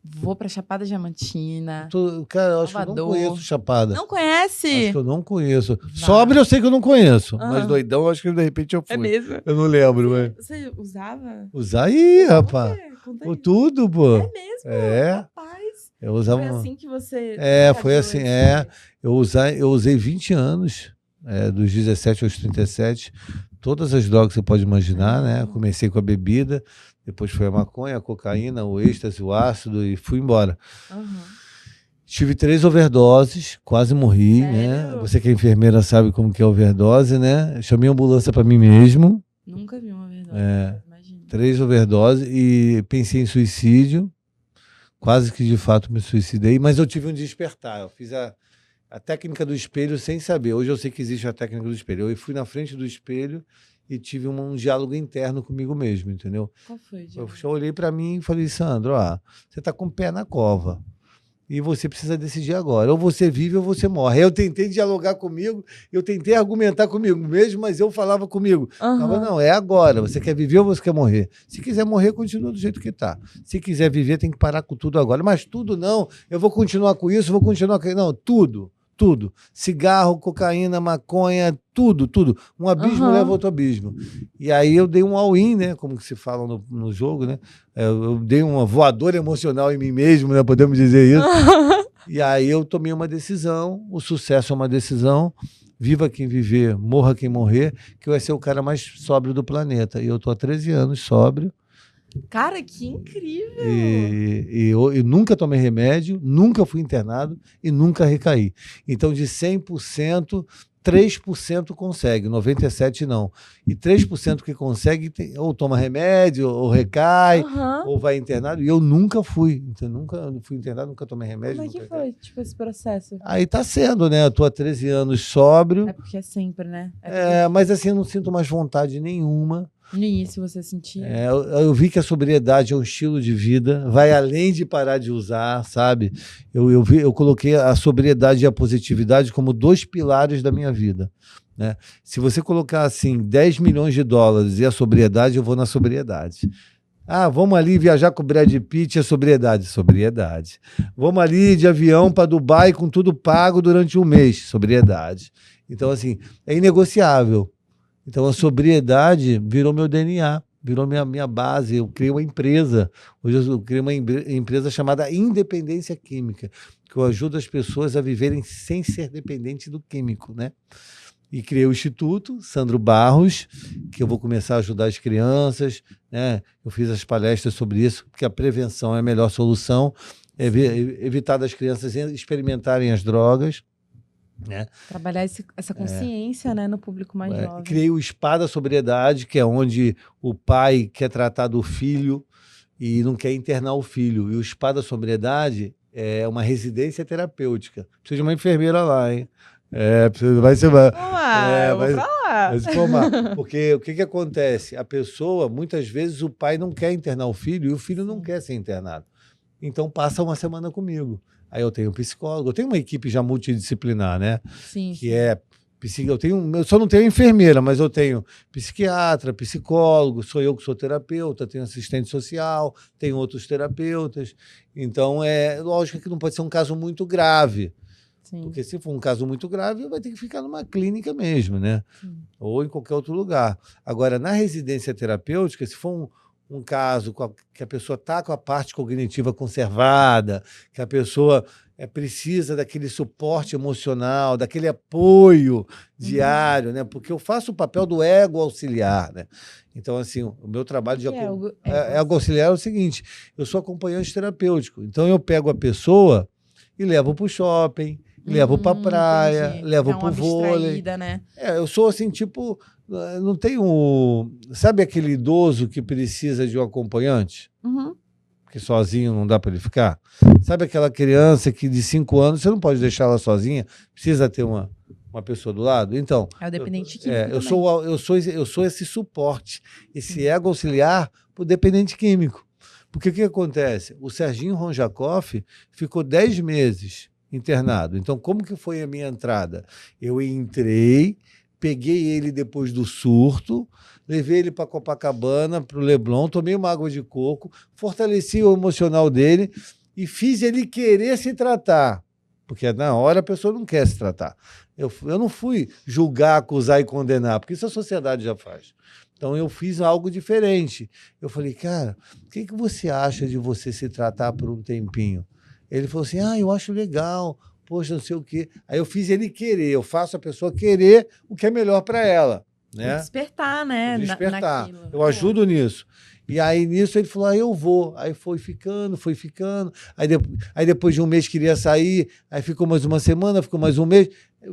Vou pra Chapada Diamantina.
Cara, eu acho que eu não
Salvador.
conheço Chapada.
Não conhece?
Acho que eu não conheço.
Vai.
Sóbrio eu sei que eu não conheço. Mas
Ah.
doidão, acho que de repente eu fui.
É mesmo?
Eu não lembro, mas...
Você usava?
Usar aí, rapaz.
Conta
Pô,
aí.
tudo, pô.
É mesmo?
É.
Rapaz.
Eu usava...
Foi assim que você...
foi assim, Eu usei 20 anos, dos 17 aos 37, todas as drogas que você pode imaginar, né? Comecei com a bebida, depois foi a maconha, a cocaína, o êxtase, o ácido e fui embora. Tive 3 overdoses, quase morri, né?
Sério?
Você que é enfermeira sabe como que é overdose, né? Chamei a ambulância para mim mesmo.
Nunca vi uma verdade. Imagina.
3 overdoses e pensei em suicídio. Quase que de fato me suicidei, mas eu tive um despertar. Eu fiz a técnica do espelho sem saber. Hoje eu sei que existe a técnica do espelho. Eu fui na frente do espelho e tive um diálogo interno comigo mesmo, entendeu?
Qual foi,
Eu
Diego?
olhei para mim e falei, Sandro, você tá com o pé na cova. E você precisa decidir agora. Ou você vive ou você morre. Aí eu tentei dialogar comigo, eu tentei argumentar comigo mesmo, mas eu falava comigo. Falava, não, é agora. Você quer viver ou você quer morrer? Se quiser morrer, continua do jeito que está. Se quiser viver, tem que parar com tudo agora. Mas tudo não. Eu vou continuar com isso, vou continuar com... Não, tudo. Tudo. Cigarro, cocaína, maconha, tudo. Um abismo leva a outro abismo. E aí eu dei um all-in, né? Como que se fala no jogo, né? Eu dei uma voadora emocional em mim mesmo, né? Podemos dizer isso. E aí eu tomei uma decisão. O sucesso é uma decisão. Viva quem viver, morra quem morrer, que eu ia ser o cara mais sóbrio do planeta. E eu tô há 13 anos sóbrio.
Cara, que incrível!
E eu nunca tomei remédio, nunca fui internado e nunca recaí. Então, de 100%, 3% consegue, 97% não. E 3% que consegue, ou toma remédio, ou recai, ou vai internado. E eu nunca fui. Então, nunca fui internado, nunca tomei remédio.
Como é que
nunca
foi, tipo, esse processo?
Aí tá sendo, né? Eu tô há 13 anos sóbrio.
É porque é sempre, né?
Mas assim, eu não sinto mais vontade nenhuma.
No início você sentia?
Eu vi que a sobriedade é um estilo de vida, vai além de parar de usar, sabe? Eu coloquei a sobriedade e a positividade como 2 pilares da minha vida, né? Se você colocar assim 10 milhões de dólares e a sobriedade, eu vou na sobriedade. Vamos ali viajar com o Brad Pitt, a sobriedade. Sobriedade. Vamos ali de avião para Dubai com tudo pago durante um mês. Sobriedade. Então, assim, é inegociável. Então, a sobriedade virou meu DNA, virou minha base. Eu criei uma empresa. Hoje eu criei uma empresa chamada Independência Química, que eu ajudo as pessoas a viverem sem ser dependente do químico, né? E criei o Instituto Sandro Barros, que eu vou começar a ajudar as crianças, né? Eu fiz as palestras sobre isso, porque a prevenção é a melhor solução, evitar das crianças experimentarem as drogas, né?
Trabalhar essa consciência, né, no público mais jovem.
Criei o Spa da Sobriedade, que é onde o pai quer tratar do filho e não quer internar o filho. E o Spa da Sobriedade é uma residência terapêutica. Precisa de uma enfermeira lá, hein? Vai ser...
eu vou pra lá.
Vai se formar. Porque o que acontece? A pessoa, muitas vezes, o pai não quer internar o filho e o filho não quer ser internado. Então, passa uma semana comigo. Aí eu tenho um psicólogo, eu tenho uma equipe já multidisciplinar, né?
Sim.
Que eu só não tenho enfermeira, mas eu tenho psiquiatra, psicólogo, sou eu que sou terapeuta, tenho assistente social, tenho outros terapeutas. Então, lógico que não pode ser um caso muito grave.
Sim.
Porque se for um caso muito grave, vai ter que ficar numa clínica mesmo, né?
Sim.
Ou em qualquer outro lugar. Agora, na residência terapêutica, se for um caso que a pessoa está com a parte cognitiva conservada, que a pessoa precisa daquele suporte emocional, daquele apoio diário, né? Porque eu faço o papel do ego auxiliar, né? Então, assim, o meu trabalho de ego auxiliar é o seguinte, eu sou acompanhante terapêutico, então eu pego a pessoa e levo para o shopping, levo para a praia,
entendi.
levo para o vôlei.
Né?
Eu sou assim, tipo... Não tenho... Sabe aquele idoso que precisa de um acompanhante? Porque sozinho não dá para ele ficar? Sabe aquela criança que de 5 anos, você não pode deixar ela sozinha, precisa ter uma pessoa do lado? Então...
É o dependente químico
eu sou esse suporte, esse ego auxiliar para o dependente químico. Porque o que acontece? O Serginho Ronjakoff ficou 10 meses internado. Então, como que foi a minha entrada? Eu entrei, peguei ele depois do surto, levei ele para Copacabana, para o Leblon, tomei uma água de coco, fortaleci o emocional dele e fiz ele querer se tratar. Porque na hora a pessoa não quer se tratar. Eu não fui julgar, acusar e condenar, porque isso a sociedade já faz. Então eu fiz algo diferente. Eu falei, cara, o que você acha de você se tratar por um tempinho? Ele falou assim, eu acho legal, poxa, não sei o quê. Aí eu fiz ele querer, eu faço a pessoa querer o que é melhor para ela. Né?
Despertar, né?
Despertar.
Naquilo.
Eu ajudo nisso. E aí, nisso, ele falou, eu vou. Aí foi ficando. Aí depois de um mês queria sair, aí ficou mais uma semana, ficou mais um mês.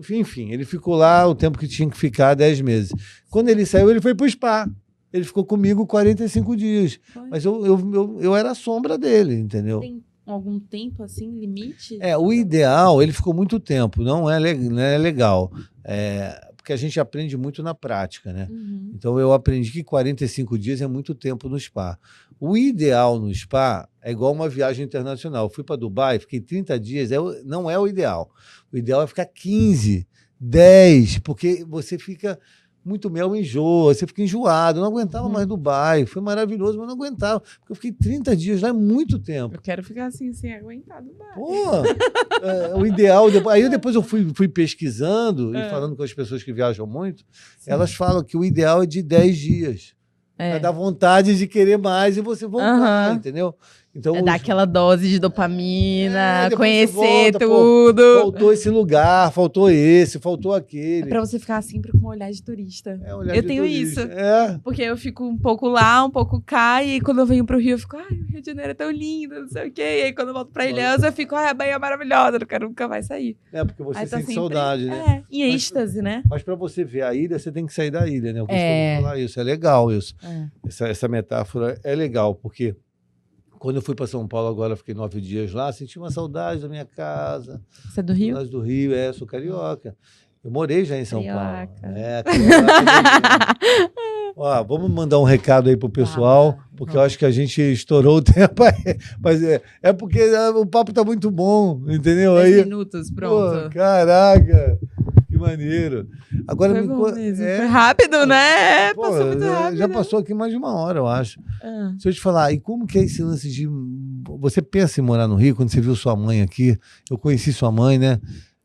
Enfim, ele ficou lá o tempo que tinha que ficar, 10 meses. Quando ele saiu, ele foi para o spa. Ele ficou comigo 45 dias.
Foi.
Mas eu era a sombra dele, entendeu?
Tem algum tempo, assim, limite?
O ideal, ele ficou muito tempo, não é legal. Porque a gente aprende muito na prática, né?
Uhum.
Então eu aprendi que 45 dias é muito tempo no spa. O ideal no spa é igual uma viagem internacional. Eu fui para Dubai, fiquei 30 dias, não é o ideal. O ideal é ficar 15, 10, porque você fica muito mel, enjoa, você fica enjoado. Eu não aguentava mais Dubai, foi maravilhoso, mas não aguentava, porque eu fiquei 30 dias lá, é muito tempo.
Eu quero ficar assim, sem aguentar Dubai.
O ideal... Aí depois eu fui pesquisando e falando com as pessoas que viajam muito, elas falam que o ideal é de 10 dias. Pra dar vontade de querer mais e você voltar, entendeu? Então,
dar aquela dose de dopamina,
depois
conhecer
você volta,
tudo.
Faltou esse lugar, faltou esse, faltou aquele.
É pra você ficar sempre com um olhar de turista.
Olhar
eu
de
tenho
turista.
isso. Porque eu fico um pouco lá, um pouco cá, e quando eu venho pro Rio, eu fico, o Rio de Janeiro é tão lindo, não sei o quê. E aí quando eu volto pra Ilhéus, eu fico, a Bahia é maravilhosa, eu não quero nunca mais sair.
Porque você sente
sempre,
saudade, né?
Em êxtase, né?
Mas pra você ver a ilha, você tem que sair da ilha, né? Eu costumo falar isso, é legal isso. Essa metáfora é legal, porque quando eu fui para São Paulo agora, fiquei 9 dias lá, senti uma saudade da minha casa.
Você é do Rio?
Saudade do Rio, sou carioca. Eu morei já em São Paulo. Carioca. Ó, vamos mandar um recado aí pro pessoal, porque eu acho que a gente estourou o tempo aí. Mas é porque o papo tá muito bom, entendeu?
10 minutos, pronto.
Pô, caraca, que maneiro. Agora
Foi rápido, né? Passou muito rápido.
Já passou aqui mais de 1 hora, eu acho. Se eu te falar, e como que é esse lance de... Você pensa em morar no Rio, quando você viu sua mãe aqui? Eu conheci sua mãe, né?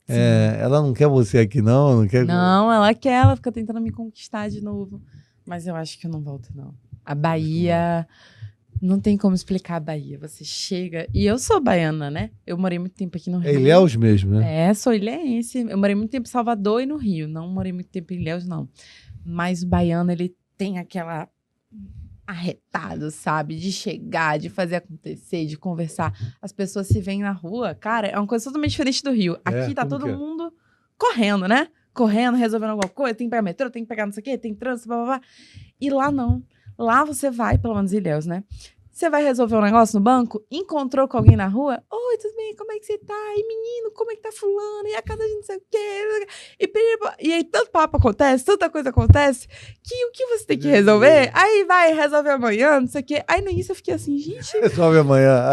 Ela não quer você aqui, não?
Não, ela quer, ela fica tentando me conquistar de novo. Mas eu acho que eu não volto, não. A Bahia... Não tem como explicar a Bahia. Você chega... E eu sou baiana, né? Eu morei muito tempo aqui no Rio.
É Ilhéus mesmo, né?
Sou ilhéense. Eu morei muito tempo em Salvador e no Rio. Não morei muito tempo em Ilhéus, não. Mas o baiano, ele tem aquela... arretado, sabe? De chegar, de fazer acontecer, de conversar. As pessoas se veem na rua. Cara, é uma coisa totalmente diferente do Rio. Aqui tá todo mundo correndo, né? Correndo, resolvendo alguma coisa. Tem que pegar metrô, tem que pegar não sei o quê, tem trânsito, blá, blá, blá. E lá não. Lá você vai, pelo menos em Ilhéus, né? Você vai resolver um negócio no banco, encontrou com alguém na rua, oi, tudo bem, como é que você tá? E menino, como é que tá fulano? E a casa de não sei o quê? E aí tanto papo acontece, tanta coisa acontece, que o que você tem que resolver? Aí vai resolver amanhã, não sei o quê. Aí no início eu fiquei assim, gente...
Resolve amanhã.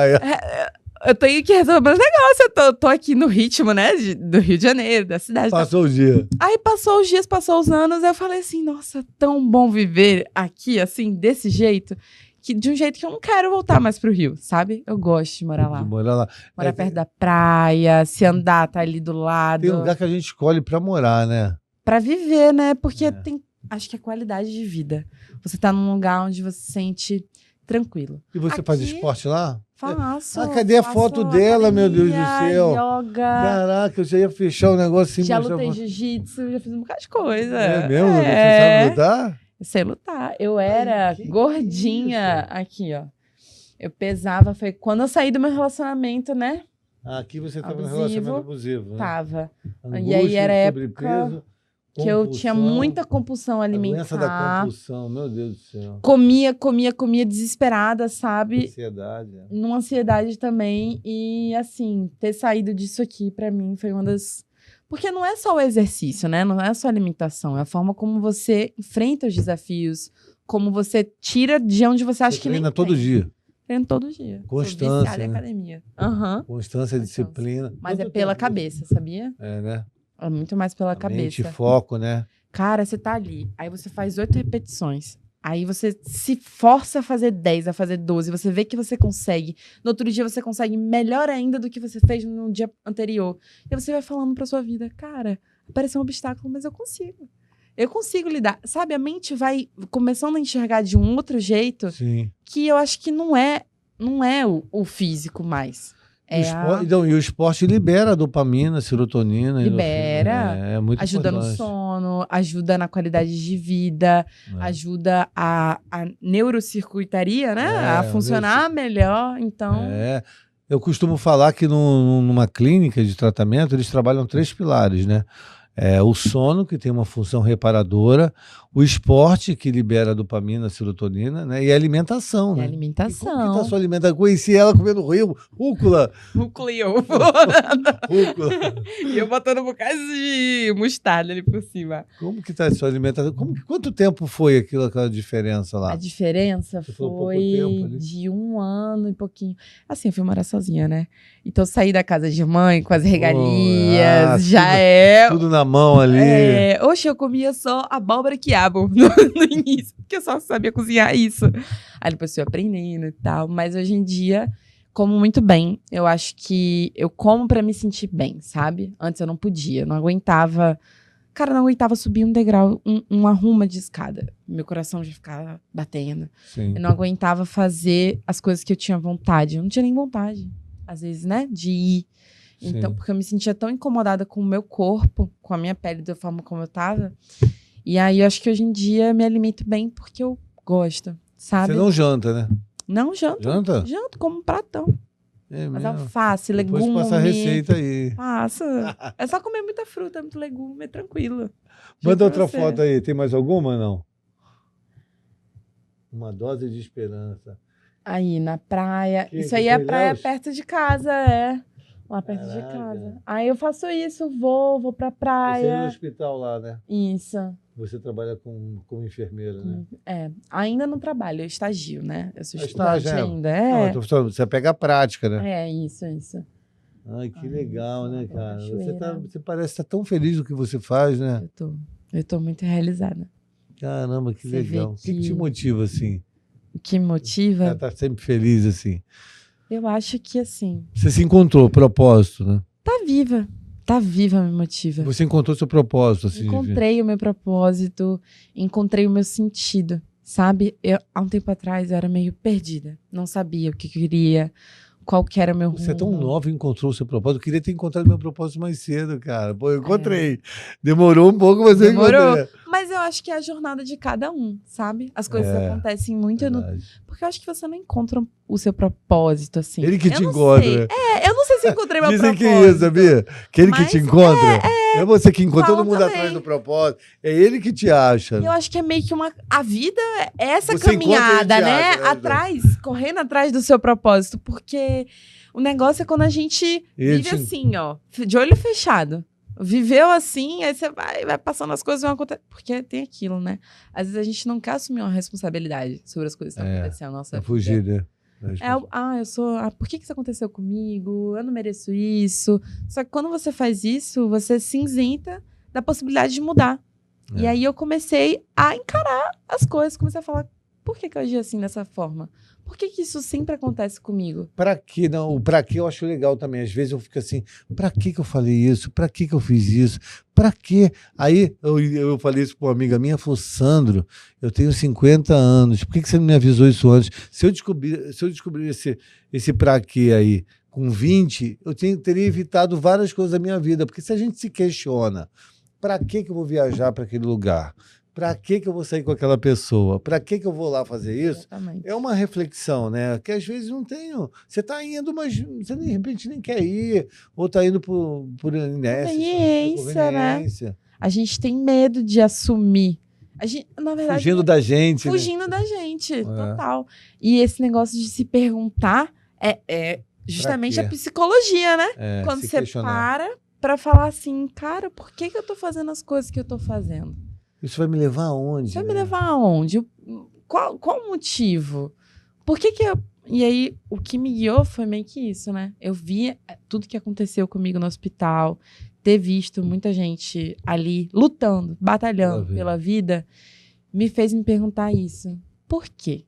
Eu tenho que resolver meus negócios, eu tô aqui no ritmo, né, do Rio de Janeiro, da cidade.
Passou o dia.
Aí passou os dias, passou os anos, eu falei assim, nossa, tão bom viver aqui, assim, desse jeito... de um jeito que eu não quero voltar mais pro Rio, sabe? Eu gosto de morar lá. Morar perto da praia, se andar, tá ali do lado.
Tem lugar que a gente escolhe pra morar, né?
Pra viver, né? Porque tem, acho que é qualidade de vida. Você tá num lugar onde você se sente tranquilo.
E você faz esporte lá?
Faço.
Cadê a foto dela,
academia,
meu Deus do céu?
Yoga.
Caraca, eu já ia fechar o negócio assim.
Já lutei jiu-jitsu, já fiz um bocado de coisa.
É mesmo? Você sabe lutar?
Sei lutar. Eu era gordinha aqui, ó. Eu pesava, foi quando eu saí do meu relacionamento, né?
Aqui você estava no relacionamento abusivo, né?
Tava.
Angústia,
E aí era
sobrepeso,
que eu tinha muita compulsão alimentar.
A doença da compulsão, meu Deus do céu.
Comia desesperada, sabe?
Ansiedade.
Numa ansiedade também. E assim, ter saído disso aqui pra mim foi uma das... Porque não é só o exercício, né? Não é só a alimentação. É a forma como você enfrenta os desafios, como você tira de onde você acha que nem
treina todo dia.
Treino todo dia.
Constância,
Sou viciada em
né?
academia. Aham.
Constância, disciplina.
Mas é
Quanto
pela
tempo
cabeça, sabia?
É, né?
É muito mais pela
A mente,
cabeça.
foco, né?
Cara, você tá ali, aí você faz 8 repetições. Aí você se força a fazer 10, a fazer 12. Você vê que você consegue. No outro dia você consegue melhor ainda do que você fez no dia anterior. E você vai falando pra sua vida, cara, apareceu um obstáculo, mas eu consigo. Eu consigo lidar. Sabe, a mente vai começando a enxergar de um outro jeito
Sim.
que eu acho que não é o físico mais.
Então, e o esporte libera dopamina, serotonina.
Libera.
É muito
Ajuda no
importante.
sono, ajuda na qualidade de vida,
É.
ajuda a neurocircuitaria, né?
É,
A funcionar melhor. Então,
É. Eu costumo falar que numa clínica de tratamento, eles trabalham 3 pilares, né? O sono, que tem uma função reparadora, o esporte, que libera dopamina, serotonina, né? E a alimentação,
é
né? E como que tá a
alimentação.
sua alimentação? Conheci ela comendo rúcula.
Rúcula e ovo.
Rúcula.
E eu botando um bocado de mostarda ali por cima.
Como que tá a sua alimentação? Quanto tempo foi aquela diferença lá?
A diferença
Você falou pouco
foi
tempo ali.
de 1 ano e pouquinho. Assim, eu fui morar sozinha, né? Então, saí da casa de mãe com as regalias,
Tudo na mão ali.
Oxe, eu comia só abóbora e quiabo no início, porque eu só sabia cozinhar isso. Aí depois fui aprendendo e tal. Mas hoje em dia, como muito bem. Eu acho que eu como pra me sentir bem, sabe? Antes eu não podia, não aguentava. Cara, não aguentava subir um degrau, uma ruma de escada. Meu coração já ficava batendo.
Sim.
Eu não aguentava fazer as coisas que eu tinha vontade. Eu não tinha nem vontade, às vezes, né? De ir. Então,
Sim.
porque eu me sentia tão incomodada com o meu corpo, com a minha pele, da forma como eu tava. E aí, eu acho que hoje em dia eu me alimento bem porque eu gosto, sabe?
Você não janta, né?
Não janto.
Janta?
Janto como um pratão.
É
Mas
mesmo?
alface,
Depois
legume.
passa a receita aí.
Passa. É só comer muita fruta, muito legume, é tranquilo.
Manda
Juro
outra
pra você.
foto aí. Tem mais alguma, não? Uma dose de esperança.
Aí, na praia.
Que
Isso aí é a
foi,
praia
Ilhéus?
perto de casa, é. Lá perto de
Caraca.
casa. Aí eu faço isso, vou pra
Você é no
praia.
hospital lá, né?
Isso.
Você trabalha como enfermeira, né?
Ainda não trabalho, eu estagio, né? Eu sou
Ah,
estudante
estágio, é.
ainda.
Não, mas tô falando, você pega a prática, né?
Isso.
Ai, que
Ai,
legal,
eu
né,
adoro
cara?
cachoeira.
Você parece estar tão feliz do que você faz, né?
Eu tô muito realizada.
Caramba, que
Você vê
legal. O que
que-
te motiva, assim?
O que me motiva,
Tá sempre feliz, assim.
eu acho que assim,
Você se encontrou, propósito, né?
tá viva me motiva.
Você encontrou seu propósito, assim. de vida.
Encontrei o meu propósito, encontrei o meu sentido, sabe? Há um tempo atrás eu era meio perdida, não sabia o que eu queria, qual que era o meu rumo.
Você é tão nova e encontrou o seu propósito. Eu queria ter encontrado meu propósito mais cedo, cara. Pô, eu encontrei. Demorou um pouco, mas eu
Demorou.
encontrei.
Mas eu acho que é a jornada de cada um, sabe? As coisas
É,
acontecem muito
Verdade.
porque eu acho que você não encontra o seu propósito, assim.
Ele que
Eu
te
não
encontra,
sei.
né?
Eu não sei se eu encontrei meu
Dizem
propósito.
que é isso, sabia? Que ele que te
Mas
encontra. É você que encontra todo
falam
mundo
também.
atrás do propósito. É ele que te acha.
Eu acho que é meio que a vida é essa
Você encontra
caminhada,
ele te
né?
acha, né?
Atrás, correndo atrás do seu propósito. Porque o negócio é quando a gente
Ele
vive
te-
assim, ó, de olho fechado. Viveu assim, aí você vai passando as coisas, vão acontecer. Porque tem aquilo, né? Às vezes a gente não quer assumir uma responsabilidade sobre as coisas que estão acontecendo na nossa
É
vida.
fugir, né?
Por que isso aconteceu comigo? Eu não mereço isso. Só que quando você faz isso, você se isenta da possibilidade de mudar.
É.
E aí eu comecei a encarar as coisas, comecei a falar, por que eu agi assim dessa forma? Por que isso sempre acontece comigo?
Pra quê? Não, o pra quê eu acho legal também. Às vezes eu fico assim, pra que eu falei isso? Pra que eu fiz isso? Pra quê? Aí eu falei isso pra uma amiga minha, falou, Sandro, eu tenho 50 anos, por que você não me avisou isso antes? Se eu descobrir esse pra quê aí com 20, eu teria evitado várias coisas da minha vida, porque se a gente se questiona, pra que eu vou viajar para aquele lugar? Pra que eu vou sair com aquela pessoa? Pra que eu vou lá fazer isso?
Exatamente.
É uma reflexão, né? Que às vezes não tenho. Você está indo, mas você de repente nem quer ir. Ou está indo por inércia.
Conveniência, né? A gente tem medo de assumir. A gente, na verdade,
Fugindo da gente. né?
fugindo da gente, total. E esse negócio de se perguntar é justamente
quê?
a psicologia, né?
É,
Quando
se
você
questionar.
para falar assim, cara, por que eu tô fazendo as coisas que eu tô fazendo?
Isso vai me levar aonde?
Vai
né?
me levar aonde? Qual o motivo? Por que E aí, o que me guiou foi meio que isso, né? Eu vi tudo que aconteceu comigo no hospital, ter visto muita gente ali lutando, batalhando pela vida, me fez me perguntar isso. Por quê?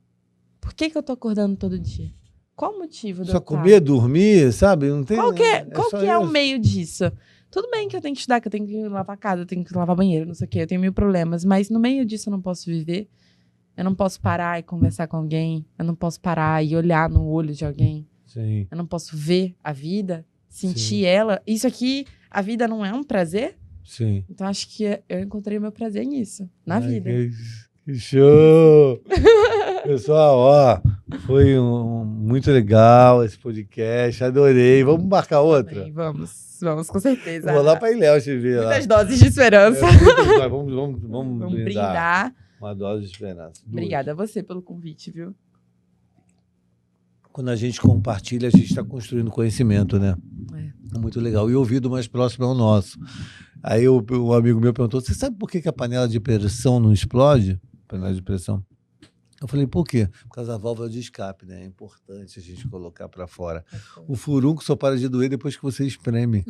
Por que que eu tô acordando todo dia? Qual o motivo de eu
Só
estar?
comer, dormir, sabe? Não tem,
Qual que
só
é o
isso.
meio disso? Tudo bem que eu tenho que estudar, que eu tenho que lavar a casa, eu tenho que lavar banheiro, não sei o quê, eu tenho mil problemas, mas no meio disso eu não posso viver. Eu não posso parar e conversar com alguém. Eu não posso parar e olhar no olho de alguém.
Sim.
Eu não posso ver a vida, sentir
Sim.
ela. Isso aqui, a vida não é um prazer?
Sim.
Então acho que eu encontrei o meu prazer nisso, na
Ai,
vida.
que show! Pessoal, ó, foi muito legal esse podcast, adorei. Vamos marcar outra?
Bem, vamos com certeza.
Vou lá para Ilhéus te ver lá.
Muitas doses de esperança.
Mas vamos
Vamos
brindar.
brindar.
Uma dose de esperança.
Obrigada a você pelo convite, viu?
Quando a gente compartilha, a gente está construindo conhecimento, né? É muito legal. E o ouvido mais próximo é o nosso. Aí um amigo meu perguntou, você sabe por que a panela de pressão não explode? Panela de pressão. Eu falei, por quê? Por causa da válvula de escape, né? É importante a gente colocar para fora. O furúnculo só para de doer depois que você espreme.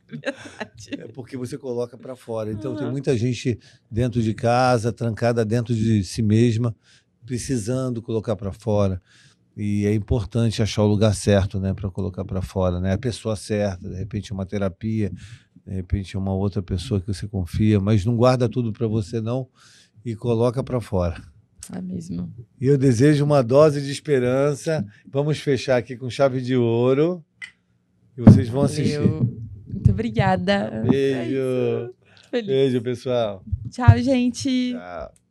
Verdade.
É porque você coloca para fora. Então tem muita gente dentro de casa, trancada dentro de si mesma, precisando colocar para fora. E é importante achar o lugar certo, né, para colocar para fora, né? A pessoa certa, de repente uma terapia, de repente uma outra pessoa que você confia, mas não guarda tudo para você não e coloca para fora.
É mesmo.
E eu desejo uma dose de esperança. Vamos fechar aqui com chave de ouro. E vocês vão assistir.
Muito obrigada.
Beijo.
Feliz.
Beijo, pessoal.
Tchau, gente.
Tchau.